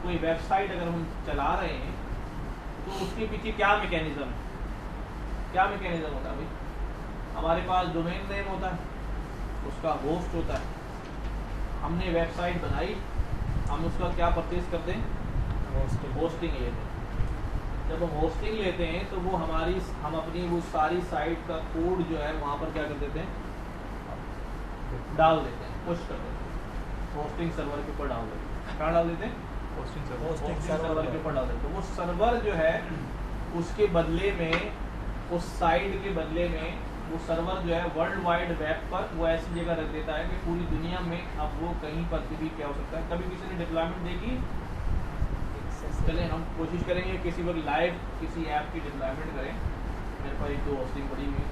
S1: कोई वेबसाइट अगर हम चला रहे हैं तो उसके पीछे क्या मैकेनिज्म है? क्या मैकेनिज्म होता है भाई? हमारे पास डोमेन नेम होता है, उसका होस्ट होता है, हमने वेबसाइट बनाई, हम उसका क्या परचेज करते हैं? होस्टिंग लेते हैं। जब हम होस्टिंग लेते हैं तो वो हम अपनी वो सारी साइट का कोड जो है वहाँ पर क्या कर देते हैं? डाल देते हैं, पुश कर देते हैं, होस्टिंग सर्वर के ऊपर डाल देते हैं। क्या डाल देते हैं? होस्टिंग सर्वर के ऊपर डाल देते हैं। तो वो सर्वर जो है उसके बदले में, उस साइट के बदले में वो सर्वर जो है वर्ल्ड वाइड वेब पर वो ऐसी जगह रख देता है कि पूरी दुनिया में अब वो कहीं पर भी क्या हो सकता है। कभी किसी ने डिप्लॉयमेंट देखी, चलें हम कोशिश करेंगे किसी वक्त लाइव किसी ऐप की डिप्लॉयमेंट करें। मेरे पास एक दो होस्टिंग पड़ी हुई है,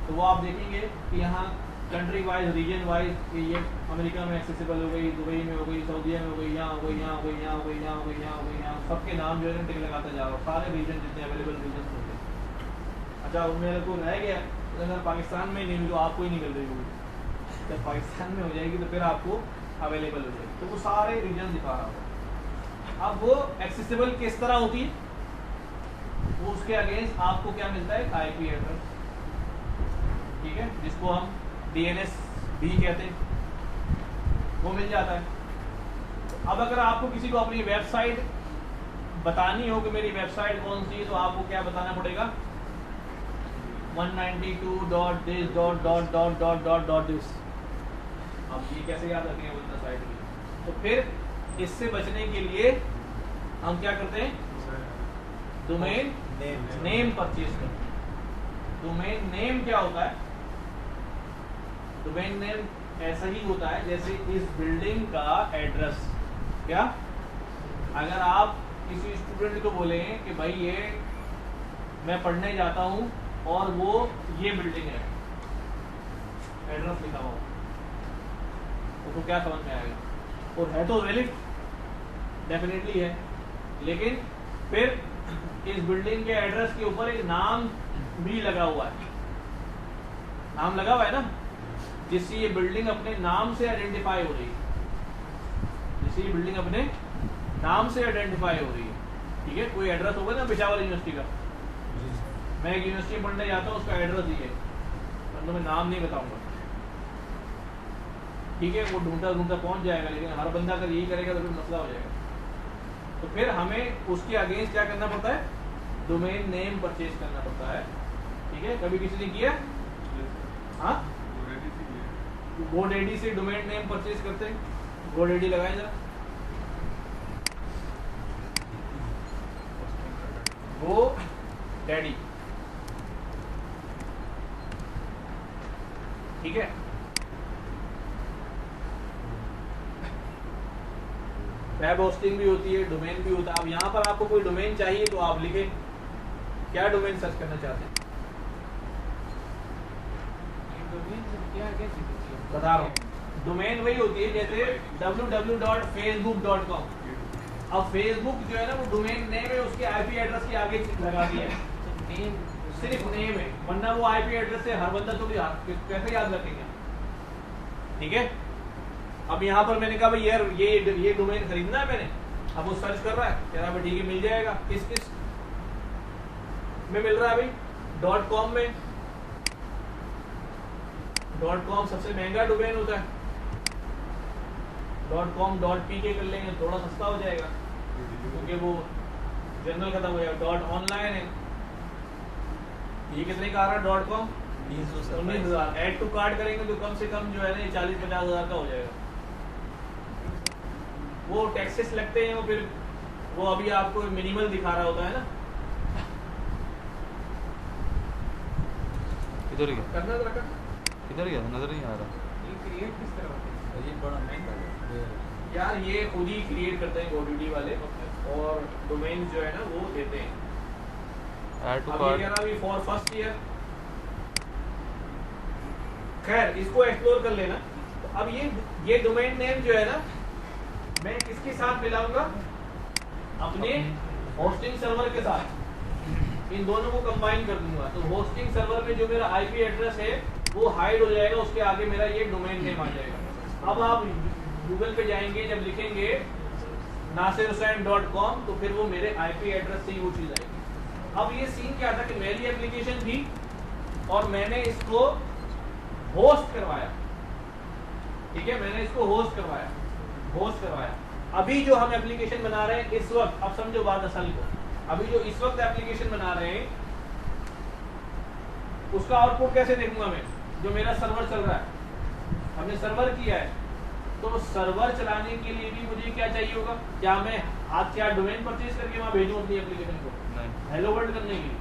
S1: तो वो आप देखेंगे कि यहाँ कंट्री वाइज रीजन वाइज ये अमेरिका में एक्सेसिबल हो गई, दुबई में हो गई, सऊदीया में हो गई, यहाँ हो गई, यहाँ हो गई, यहाँ हो गई, यहाँ हो गई, यहाँ हो गई, यहाँ सबके नाम जो है ना टिक लगाता जा रहा है, सारे रीजन जितने अवेलेबल रीजन होते हैं। अच्छा मेरे को रह गया अगर पाकिस्तान में नहीं हुई तो आपको ही नहीं मिल रही होगी, जब पाकिस्तान में हो जाएगी तो फिर आपको अवेलेबल हो जाएगी। तो वो सारे रीजन दिखा रहा होगा। अब वो एक्सेसिबल किस तरह होती है, वो उसके अगेंस्ट आपको क्या मिलता है, आईपी एड्रेस, ठीक है, जिसको हम डीएनएस भी कहते हैं, वो मिल जाता है। अब अगर आपको किसी को अपनी वेबसाइट बतानी हो कि मेरी वेबसाइट कौन सी है, तो आपको क्या बताना पड़ेगा, 192.this. अब ये कैसे याद रखेंगे वो साइट की। तो फिर इससे बचने के लिए हम क्या करते हैं, डोमेन नेम परचेज करते हैं। डोमेन नेम क्या होता है, डोमेन नेम ऐसा ही होता है जैसे इस बिल्डिंग का एड्रेस। क्या, अगर आप किसी स्टूडेंट को बोलें कि भाई ये मैं पढ़ने जाता हूँ और वो ये बिल्डिंग है, एड्रेस लिखा हुआ, तो क्या समझ में आएगा, और है तो वैलिड, डेफिनेटली है, लेकिन फिर इस बिल्डिंग के एड्रेस के ऊपर एक नाम भी लगा हुआ है, नाम लगा हुआ है ना, जिससे ये बिल्डिंग अपने नाम से आइडेंटिफाई हो रही है, जिससे ये बिल्डिंग अपने नाम से आइडेंटिफाई हो रही है, ठीक है। कोई एड्रेस होगा ना पेशावर यूनिवर्सिटी का, मैं एक यूनिवर्सिटी पढ़ने जाता हूँ, उसका एड्रेस ही है, तो मैं नाम नहीं बताऊंगा, ठीक है, वो ढूंढता ढूंढता पहुंच जाएगा, लेकिन हर बंदा अगर यही करेगा तो फिर मसला हो जाएगा। तो फिर हमें उसके अगेंस्ट क्या करना पड़ता है, डोमेन नेम परचेज करना पड़ता है, ठीक है। कभी किसी ने किया, हाँ, GoDaddy से डोमेन नेम परचेज करते हैं, GoDaddy लगाएं जरा, GoDaddy, ठीक है। वेब होस्टिंग भी होती है, डोमेन भी होता है। अब यहाँ पर आपको कोई डोमेन चाहिए तो आप लिखें, क्या डोमेन सर्च करना चाहते हैं, बता रहा हूँ। डोमेन वही होती है जैसे www.facebook.com। अब फेसबुक जो है ना वो डोमेन नेम है, उसके आईपी एड्रेस के आगे लगा दिया है, सिर्फ नेम है, वरना वो आईपी एड्रेस से हर बंदा तो कैसे याद रखेंगे, ठीक है। अब यहाँ पर मैंने कहा भाई यार ये डोमेन खरीदना है मैंने, अब वो सर्च कर रहा है, कह रहा है ठीक है मिल जाएगा, किस किस में मिल रहा है भाई, .com में, .com सबसे महंगा डोमेन होता है, .com .pk कर लेंगे थोड़ा सस्ता हो जाएगा, क्योंकि वो जनरल खत्म हो जाएगा, .online है, ये कितने का आ रहा है .com, 19,000, ऐड टू कार्ड करेंगे तो कम से कम जो है ना 40-50 हज़ार का हो जाएगा। वो टैक्सेस लगते हैं, वो फिर वो अभी आपको मिनिमल दिखा रहा होता है ना,
S4: इधर गया,
S1: करना तो रखा,
S4: इधर गया, नजर नहीं आ रहा।
S2: ये क्रिएट किस तरह होता है,
S6: ये बड़ा महंगा है।
S1: यार ये खुद ही क्रिएट करते हैं GoDaddy वाले, और डोमेन जो है ना वो देते हैं।
S4: ऐड टू
S1: अब ये
S4: कार्ट,
S1: कह रहा अभी फॉर फर्स्ट ईयर, खैर इसको एक्सप्लोर कर लेना। तो अब ये डोमेन नेम जो है ना मैं किसके साथ मिलाऊंगा, अपने होस्टिंग सर्वर के साथ, इन दोनों को कंबाइन कर दूंगा। तो होस्टिंग सर्वर में जो मेरा आईपी एड्रेस है वो हाइड हो जाएगा, उसके आगे मेरा ये डोमेन नेम आ जाएगा। अब आप गूगल पे जाएंगे, जब लिखेंगे nasirhussain.com तो फिर वो मेरे आईपी एड्रेस से ही वो चीज़ आएगी। अब ये सीन क्या था कि मेरी एप्लीकेशन थी और मैंने इसको होस्ट करवाया, ठीक है, मैंने इसको होस्ट करवाया। अभी जो हम एप्लीकेशन बना रहे हैं इस वक्त, अब समझो बात असल को, अभी जो इस वक्त एप्लीकेशन बना रहे हैं उसका आउटपुट कैसे देखूंगा मैं, जो मेरा सर्वर चल रहा है, हमने सर्वर किया है, तो सर्वर चलाने के लिए भी मुझे क्या चाहिए होगा, क्या मैं आज क्या डोमेन परचेज करके वहां भेजूं अपनी एप्लीकेशन को, हेलो वर्ल्ड करने के लिए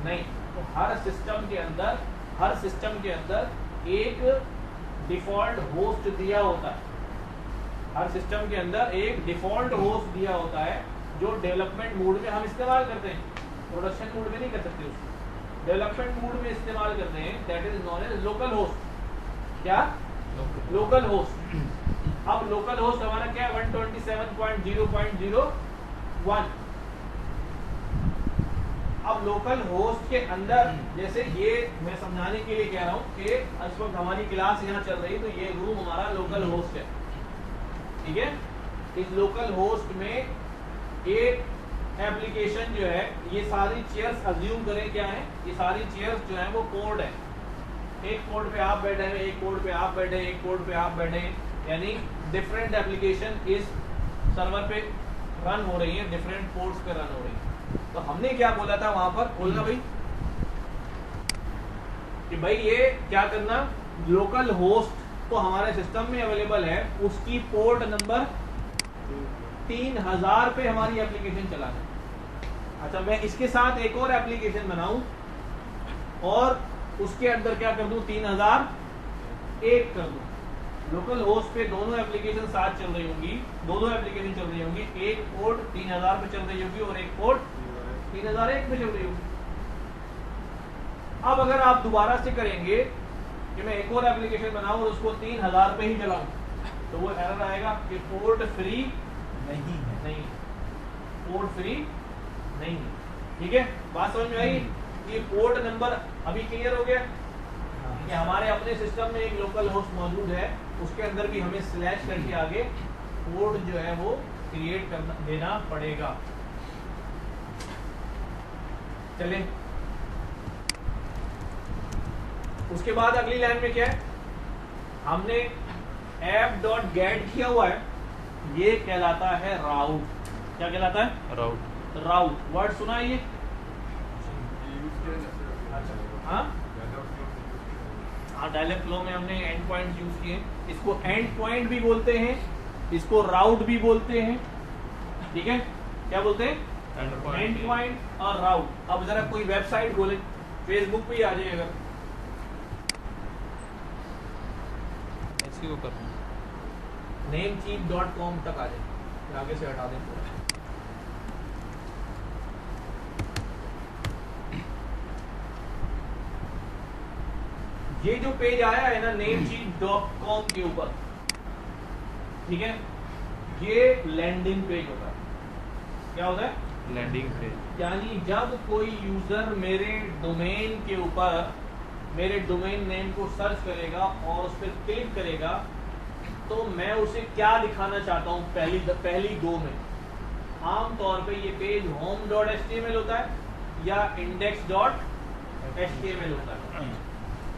S1: नहीं। तो हर सिस्टम के अंदर हर सिस्टम के अंदर एक डिफॉल्ट होस्ट दिया होता है। हर सिस्टम के अंदर एक डिफॉल्ट होस्ट दिया होता है जो डेवलपमेंट मोड में हम इस्तेमाल करते हैं, प्रोडक्शन मोड में नहीं कर सकते उसको, डेवलपमेंट मोड में इस्तेमाल करते हैं। That is known as local host. क्या? Local host. अब लोकल होस्ट हमारा क्या है? 127.0.01। अब लोकल होस्ट के अंदर, जैसे ये मैं समझाने के लिए कह रहा हूँ कि इस वक्त हमारी क्लास यहाँ चल रही है, तो ये रूम हमारा लोकल होस्ट है, ठीक है। इस लोकल होस्ट में एक एप्लीकेशन जो है, ये सारी चेयर्स अज्यूम करें क्या है, ये सारी चेयर्स जो है वो पोर्ट है। एक पोर्ट पे आप बैठे हैं, एक पोर्ट पे आप बैठे हैं, एक पोर्ट पे आप बैठे हैं, यानी डिफरेंट एप्लीकेशन इस सर्वर पे रन हो रही है, डिफरेंट पोर्ट्स पे रन हो रही है। तो हमने क्या बोला था वहां पर, बोलना भाई कि भाई ये क्या करना, लोकल होस्ट तो हमारे सिस्टम में अवेलेबल है, उसकी पोर्ट नंबर 3000 पे हमारी एप्लीकेशन चलाना। अच्छा, मैं इसके साथ एक और एप्लीकेशन बनाऊं और उसके अंदर क्या कर दूं, 3001 कर दूं। लोकल होस्ट पे दोनों एप्लीकेशन साथ चल रही होंगी, दोनों एप्लीकेशन चल रही होंगी, एक पोर्ट 3000 पे चल रही होगी और एक पोर्ट 3001 पे चल रही होगी। अब अगर आप दोबारा से करेंगे कि मैं एक और एप्लीकेशन बनाऊं और उसको 3000 पे ही चलाऊं, तो वो एरर आएगा कि पोर्ट फ्री नहीं, पोर्ट फ्री नहीं। ठीक है, बात समझ में आई? ये पोर्ट नंबर अभी क्लियर हो गया कि हमारे अपने सिस्टम में एक लोकल होस्ट मौजूद है, उसके अंदर भी हमें स्लैश करके आगे पोर्ट जो है वो क्रिएट करना देना पड़ेगा। चले, उसके बाद अगली लाइन में क्या है, हमने app.get किया हुआ है, ये कहलाता है राउट। क्या कहलाता है?
S4: राउट।
S1: राउट वर्ड सुना है ये? हाँ, डायलॉग फ्लो में हमने एंड पॉइंट यूज किए। इसको एंड पॉइंट भी बोलते हैं, इसको राउट भी बोलते हैं, ठीक है। क्या बोलते हैं? एंड पॉइंट और राउट। अब जरा कोई वेबसाइट बोले, फेसबुक पे ही आ जाइएगा,
S4: इसी को करना,
S1: namecheap.com तक आ जाए, आगे से हटा दें पूरा। ये जो पेज आया है ना namecheap.com के ऊपर, ठीक है, ये लैंडिंग पेज होता है। क्या होता है?
S4: Landing page.
S1: यानी जब कोई यूजर मेरे डोमेन के ऊपर मेरे डोमेन नेम को सर्च करेगा और उस पर क्लिक करेगा, तो मैं उसे क्या दिखाना चाहता हूँ पहली गो में। आमतौर पे ये पेज home.html होता है या index.html होता है,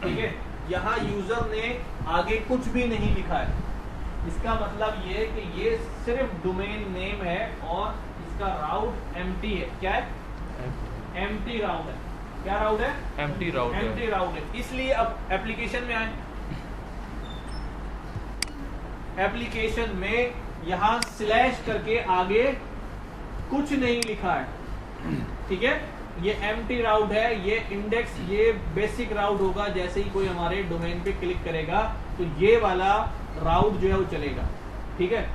S1: ठीक है। यहाँ यूजर ने आगे कुछ भी नहीं लिखा है, इसका मतलब ये है कि ये सिर्फ डोमेन नेम है और इसका राउट एम्प्टी है। क्या है? एम्प्टी राउट है। क्या राउट है?
S4: एम्प्टी राउट है।
S1: एम्प्टी राउट है। इसलिए अब एप्लीकेशन में आए, एप्लीकेशन में यहाँ स्लैश करके आगे कुछ नहीं लिखा है, ठीक है। ये एम्प्टी राउट है, ये इंडेक्स, ये बेसिक राउट होगा। जैसे ही कोई हमारे डोमेन पे क्लिक करेगा तो ये वाला राउट जो है वो चलेगा, ठीक है।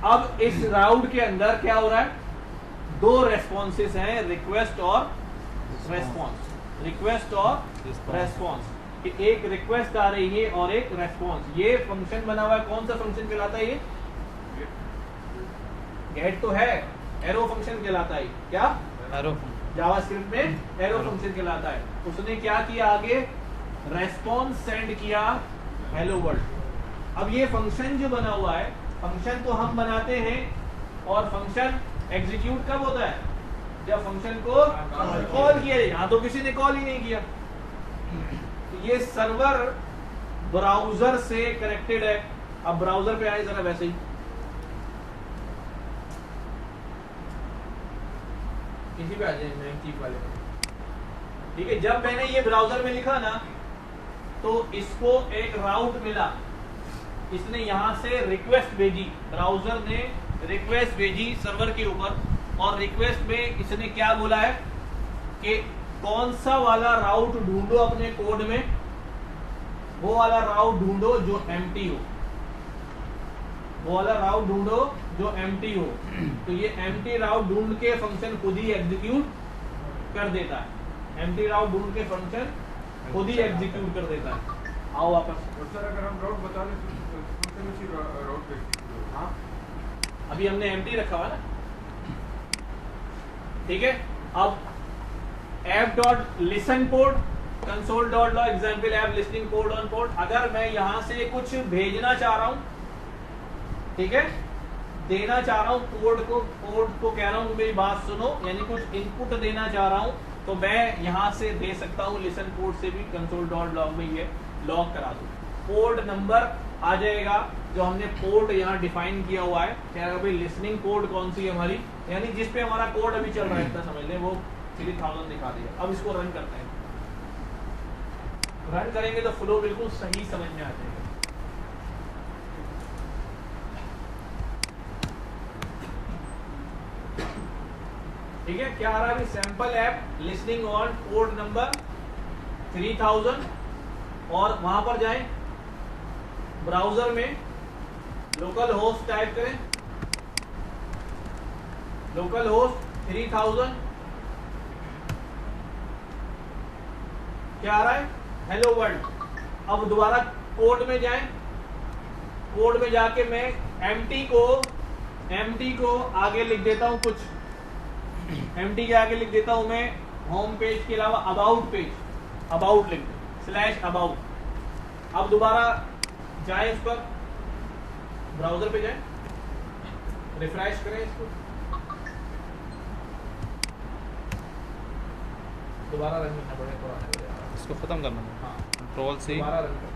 S1: अब इस राउट के अंदर क्या हो रहा है, दो रेस्पॉन्सेस हैं, रिक्वेस्ट और रेस्पॉन्स। रिक्वेस्ट और रेस्पॉन्स, कि एक रिक्वेस्ट आ रही है और एक रेस्पॉन्स। ये फंक्शन बना हुआ है, कौन सा फंक्शन कहलाता है ये? गेट तो है, एरो फंक्शन कहलाता है। क्या?
S4: एरो।
S1: जावास्क्रिप्ट में एरो फंक्शन कहलाता है। उसने क्या किया, आगे रेस्पॉन्स सेंड किया हेलो वर्ल्ड। अब ये फंक्शन जो बना हुआ है, फंक्शन तो हम बनाते हैं और फंक्शन एग्जीक्यूट कब होता है? जब फंक्शन को कॉल किया जाए। यहाँ तो किसी ने कॉल ही नहीं किया। ये सर्वर ब्राउजर से कनेक्टेड है। अब ब्राउजर पे आए जरा, वैसे ही इसी पे आ जाए, namecheap वाले पे, ठीक है। जब मैंने ये ब्राउजर में लिखा ना, तो इसको एक राउट मिला, इसने यहां से रिक्वेस्ट भेजी, ब्राउजर ने रिक्वेस्ट भेजी सर्वर के ऊपर, और रिक्वेस्ट में इसने क्या बोला है कि कौन सा वाला राउट ढूंढो अपने कोड में, वो वाला राउट ढूंढो जो एम्प्टी हो, वो वाला राउट ढूंढो जो एम्प्टी हो। तो ये एम्प्टी राउट ढूंढ के फंक्शन खुद ही एग्जीक्यूट कर देता है, एम्प्टी राउट ढूंढ के फंक्शन खुद ही एग्जीक्यूट कर देता है। आओ वापस।
S5: और सर अगर हम राउट बता दें तो फंक्शन उसी राउट पे,
S1: हाँ अभी हमने एम्प्टी रखा हुआ ना, ठीक है। अब app dot listen port console dot log example app listing code on port. अगर मैं यहां से कुछ भेजना चाह रहा हूं, ठीक है, देना चाह रहा हूं कोड को कह रहा हूं मेरी बात सुनो, यानी कुछ इनपुट देना चाह रहा हूं, तो मैं यहां से दे सकता हूं लिसन पोर्ट से भी कंसोल डॉट लॉग में ये लॉग करा दूं। पोर्ट नंबर आ जाएगा जो हमने पोर्ट यहाँ डिफाइन किया हुआ है, क्या भाई लिसनिंग पोर्ट कौन सी है हमारी, यानी जिस पे हमारा कोड अभी चल रहा है इतना समझ लें, वो 3000 दिखा दिया। अब इसको रन करते हैं, रन करेंगे तो फ्लो बिल्कुल सही समझ में आ जाएगा। ठीक है, क्या आ रहा है? Sample app listening on port number 3000 और वहां पर जाएं, ब्राउजर में लोकल होस्ट टाइप करें, लोकल होस्ट 3000, क्या आ रहा है? Hello world. अब दोबारा कोड में जाएं, कोड में जाके मैं एम्प्टी को आगे लिख देता हूं, कुछ एम्प्टी के आगे लिख देता हूं मैं होम पेज के अलावा अबाउट पेज, अबाउट लिख स्लैश अबाउट। अब दोबारा जाए इस पर, ब्राउजर पे जाए, रिफ्रेश करें इसको, दोबारा रन करना पड़ेगा, पुराना
S4: इसको ख़त्म करना है।
S1: हाँ
S4: कंट्रोल सी,
S1: दोबारा रन करें,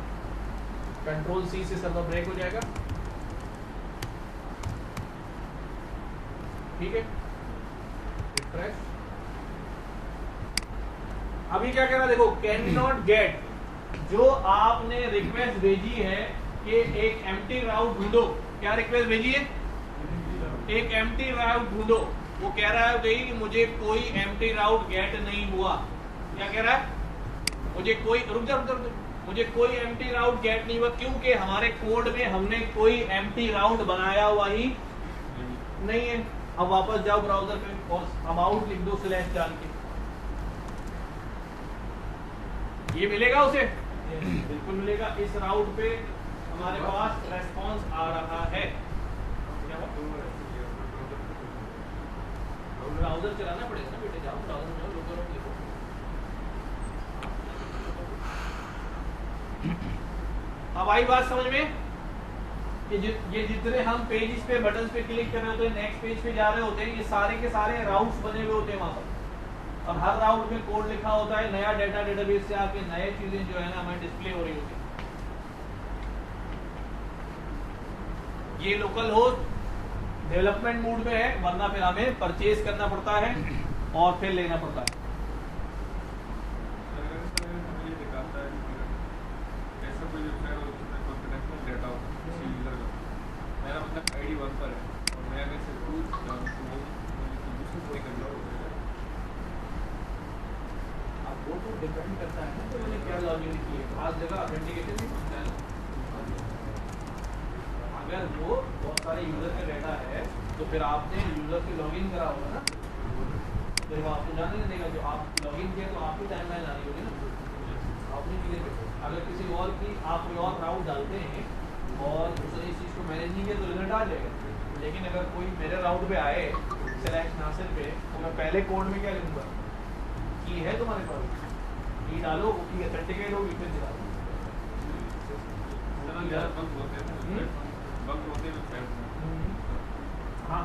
S1: कंट्रोल सी से सर्वर ब्रेक हो जाएगा, ठीक है, रिफ्रेश। अभी क्या कह रहा है देखो, कैन नॉट गेट, जो आपने रिक्वेस्ट भेजी है कि एक एम्प्टी राउट ढूंढो, क्या रिक्वेस्ट भेजी है? एक एम्प्टी राउट ढूंढो। वो कह रहा है भाई कि मुझे कोई एम्प्टी राउट गेट नहीं हुआ। क्या कह रहा है? मुझे कोई, रुक जा, मुझे कोई एम्प्टी राउट गेट नहीं हुआ, क्योंकि हमारे कोड में हमने कोई एम्प्टी राउट बनाया हुआ ही नहीं है। अब वापस जाओ ब्राउजर पे और अबाउट लिख दो स्लैश डाल के, ये मिलेगा उसे, बिल्कुल मिलेगा। इस राउट पे हमारे पास रेस्पॉन्स आ रहा है। ब्राउजर चलाना पड़ेगा ना बेटे, जाओ ब्राउजर में लोकल होस्ट लिखो। अब आई बात समझ में कि ये जितने हम पेजेस पे बटन पे क्लिक कर रहे होते हैं, नेक्स्ट पेज पे जा रहे होते हैं, ये सारे के सारे राउट्स बने हुए होते हैं वहां पर, और हर राउट में कोड लिखा होता है, नया डेटा डेटाबेस से आके नए चीजें जो है ना हमें डिस्प्ले हो रही होती है। ये लोकल होस्ट डेवलपमेंट मोड में है, वरना फिर हमें परचेज करना पड़ता है और फिर लेना पड़ता है।
S5: ये दिखाता है कि ऐसा कोई वेबसाइट हो जिसमें कॉन्फिडेंशियल डेटा हो किसी यूजर का, मेरा मतलब आईडी 1 पर है और मैं अगर से दूसरे कोई कर रहा हूँ,
S1: वो तो डिपेंड करता है ना कि मैंने क्या लॉगिन की है, खास जगह ऑथेंटिकेशन भी मांगता है। अगर वो बहुत सारे यूजर का डेटा है तो फिर आपने यूजर से लॉगिन करा होगा ना, तो वो आपको जाने नहीं देगा। जो आप लॉगिन किया तो आपकी टाइमलाइन आ रही होगी ना अपनी चीज़ें पे। अगर किसी और की आप कोई और राउट डालते हैं और उसने इस चीज़ को मैनेज नहीं किया तो रिजल्ट आ जाएगा। लेकिन अगर कोई मेरे राउट पे आए सेलेक्ट नासिर पे, तो मैं पहले कोड में क्या लिखूंगा, की है तुम्हारे पास, की डालो, की ऑथेंटिकेट होगी, फिर दिला दो।
S5: बग होते हैं, बग होते हैं वेबसाइट में।
S1: हाँ,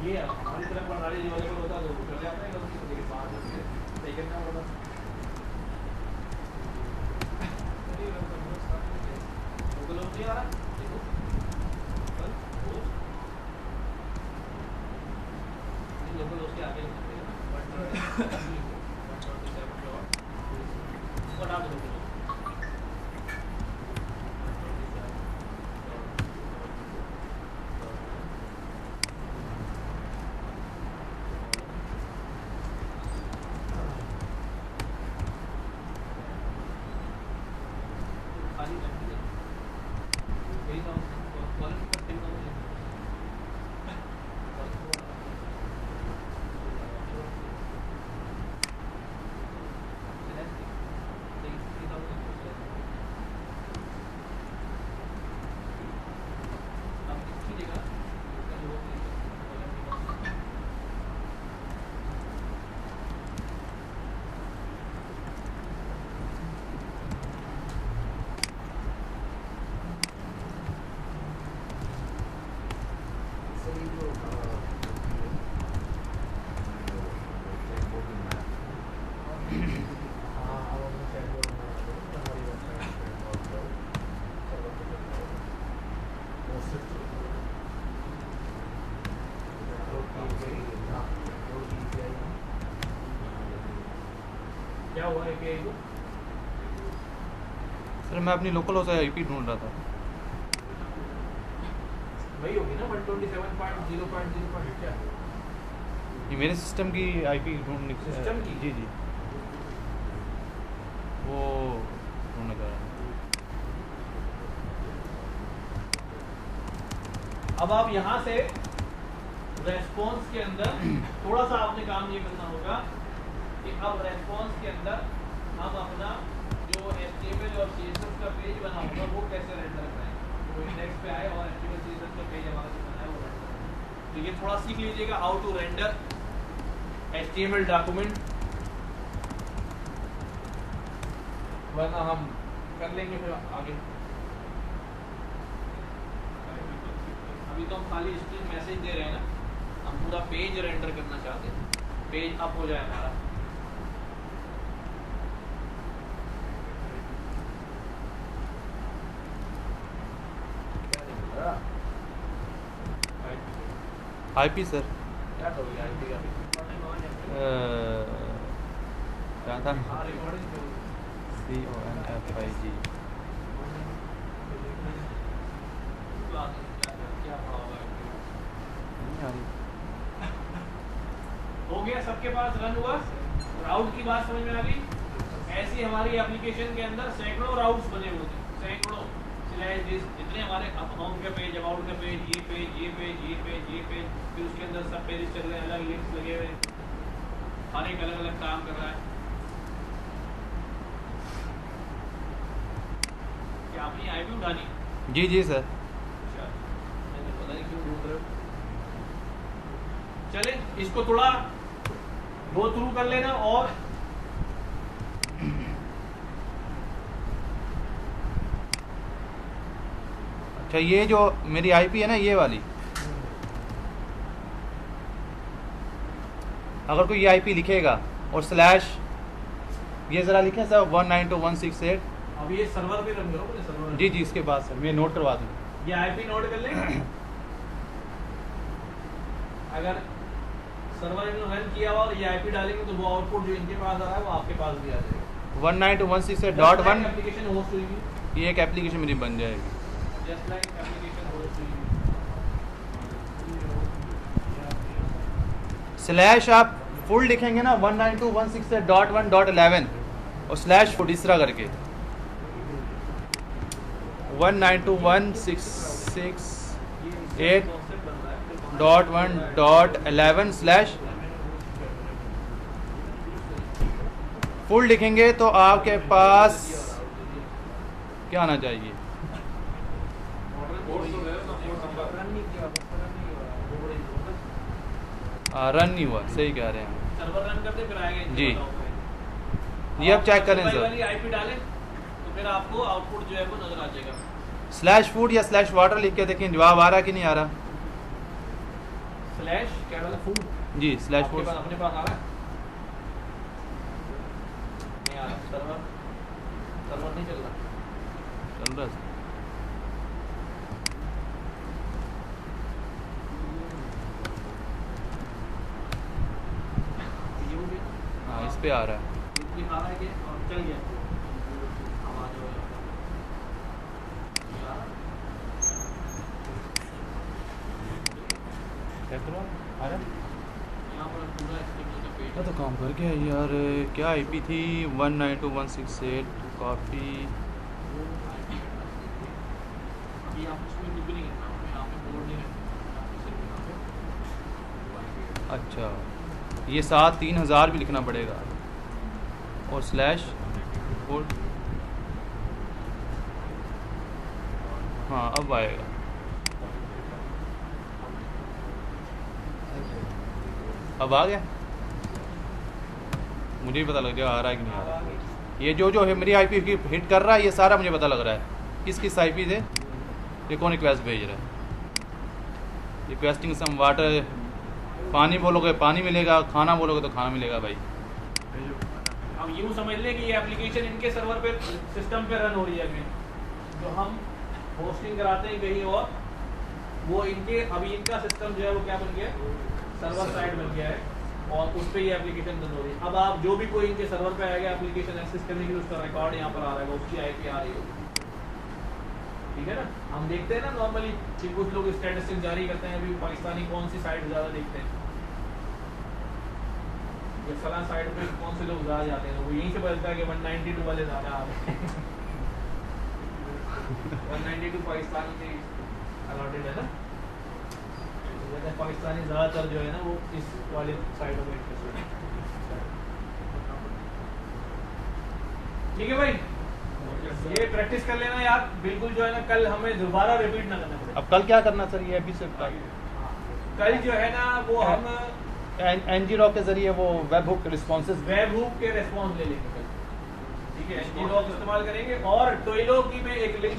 S1: ये हमारी तरफ प्रणाली जो वाले को होता है तो कर जाता है, लेकिन बाहर से सही करना होगा। लोकल होस्ट नहीं आ रहा, देखो लोकल होस्ट के आगे लिख सकते हैं और आप लोग क्या हुआ API को?
S4: सर मैं अपनी लोकल से आईपी ढूंढ रहा था।
S1: वही होगी ना 127.0.0. क्या
S4: ये मेरे सिस्टम की आईपी ढूंढने
S1: सिस्टम की?
S4: जी जी वो ढूंढने का है।
S1: अब आप यहाँ से रेस्पॉन्स के अंदर थोड़ा सा आपने काम ये करना होगा कि अब रेस्पॉन्स के अंदर हम अपना जो HTML और CSS का पेज बना होगा वो कैसे रेंडर करें, वो इंडेक्स पे आए और HTML CSS का पेज हमारा जो बना है वो रेंडर करें। तो ये थोड़ा सीख लीजिएगा how to render HTML document, वरना हम कर लेंगे फिर आगे। अभी तो हम खाली स्क्रीन मैसेज दे रहे हैं ना, हम पूरा पेज रेंडर करना चाहते हैं, पेज अप हो जाए हमारा।
S4: आईपी सर
S1: क्या करोगे आईपी का?
S4: क्या था
S1: रिकॉर्डिंग
S4: CONFIG
S1: क्या पढ़ा होगा?
S4: नहीं आ रही।
S1: हो गया सबके पास रन हुआ, राउट की बात समझ में आ गई। ऐसी हमारी एप्लीकेशन के अंदर सैकड़ों राउट्स बने हुए थे, सैकड़ों स्लैश दिस, जितने हमारे होम का पेज, अबाउट का पेज, ये पेज, ये पेज, ये पेज, ये पेज, फिर उसके अंदर सब पेज चल रहे हैं, अलग लिंक्स लगे हुए हैं, हर एक अलग अलग काम कर रहा है। क्या आपने आईपी उठानी?
S4: जी जी सर।
S1: अच्छा, मैंने पता नहीं क्यों ढूंढ रहे हो। चले इसको थोड़ा गो थ्रू कर लेना। और
S4: अच्छा ये जो मेरी आईपी है ना ये वाली, अगर कोई ये आईपी लिखेगा और स्लैश ये ज़रा लिखें सर 192.168।
S1: अब ये सर्वर पे रन करो, बोले सर्वर।
S4: जी जी इसके बाद सर मैं नोट करवा दूँ।
S1: ये आईपी नोट कर लें। अगर सर्वर ने रन किया हुआ और ये आईपी डालेंगे तो वो आउटपुट जो इनके पास आ रहा है वो आपके पास भी आ जाएगा।
S4: 192.168.1
S1: एप्लीकेशन होस्ट हुई,
S4: ये एक एप्लीकेशन मेरी बन जाएगी।
S1: जस्ट लाइक एप्लीकेशन होस्ट हुई।
S4: स्लैश आप फुल लिखेंगे ना 192.168.1.11 और स्लैश फुल इस तरह करके 192.168.1.11 स्लैश फुल लिखेंगे तो आपके पास क्या आना चाहिए? रन नहीं हुआ, सही कह रहे हैं
S1: सर्वर रन करते फिर आएगा
S4: जी। ये अब चेक करें सर।
S1: वाली आईपी डालें तो फिर आपको आउटपुट जो है वो नजर आ जाएगा।
S4: स्लैश फूड या स्लैश वाटर लिख के देखें जवाब आ रहा कि नहीं आ रहा।
S1: स्लैश क्या डाला? फूड
S4: जी स्लैश
S1: आपके
S4: फूड
S1: पास अपने पास आ रहा है? नहीं आ रहा, सर्वर नहीं चल रहा।
S4: चल रहा है।
S1: ये हो गया,
S4: हाँ इस पे आ रहा है।
S1: ये आ रहा है कि और चल गया आवाज हो गया।
S4: क्या करो आ रहा है?
S1: यहाँ पर पूरा HTML का पेज
S4: मैं तो काम कर गया यार। क्या आईपी थी 192.168 कॉपी।
S1: अभी आप उसमें कुछ भी नहीं करना, यहाँ पे बोर्ड नहीं रखना, सिर्फ यहाँ पे
S4: अच्छा ये साथ 3000 भी लिखना पड़ेगा और स्लैश फूड। हाँ अब आएगा। अब आ गया, मुझे भी पता लग जाएगा आ रहा है कि नहीं आ रहा। ये जो है मेरी आईपी की हिट कर रहा है ये सारा मुझे पता लग रहा है किस किस आईपी से ये कौन रिक्वेस्ट भेज रहा है। रिक्वेस्टिंग सम वाटर, पानी बोलोगे पानी मिलेगा, खाना बोलोगे तो खाना मिलेगा भाई।
S1: अब यूँ समझ लें कि ये एप्लीकेशन इनके सर्वर पे सिस्टम पे रन हो रही है अभी, जो हम होस्टिंग कराते हैं कहीं और, वो इनके अभी इनका सिस्टम जो है वो क्या बन गया, सर्वर साइड बन गया है और उस पर ये एप्लीकेशन रन हो रही है। अब आप जो भी कोई इनके सर्वर पे आएगा एप्लीकेशन एक्सेस करने के लिए उसका रिकॉर्ड यहाँ पर आ रहा है, उसकी आईपी आ रही होगी, ठीक है ना। हम देखते हैं ना नॉर्मली कि कुछ लोग स्टैटिस्टिक्स जारी करते हैं, अभी पाकिस्तानी कौन सी साइट ज़्यादा देखते हैं, ये फला साइड पे कौन से लोग ज़्यादा जाते हैं, तो वो यहीं से पता है कि 192 वाले ज़्यादा आ रहे हैं 192 पाकिस्तान के अलॉटेड है ना, तो पाकिस्तानी ज़्यादातर जो है ना वो इस वाले साइडों में इंटरेस्टेड है। ठीक है भाई, ये प्रैक्टिस कर लेना यार बिल्कुल, जो है ना कल हमें दोबारा रिपीट ना करना पड़े।
S4: अब कल क्या करना सर, ये अभी से
S1: कल जो है ना वो हम
S4: ngrok के जरिए वो web hook responses
S1: web hook के रेस्पॉन्स ले लेंगे कल, ठीक है। ngrok इस्तेमाल करेंगे और टोइलो की मैं एक लिंक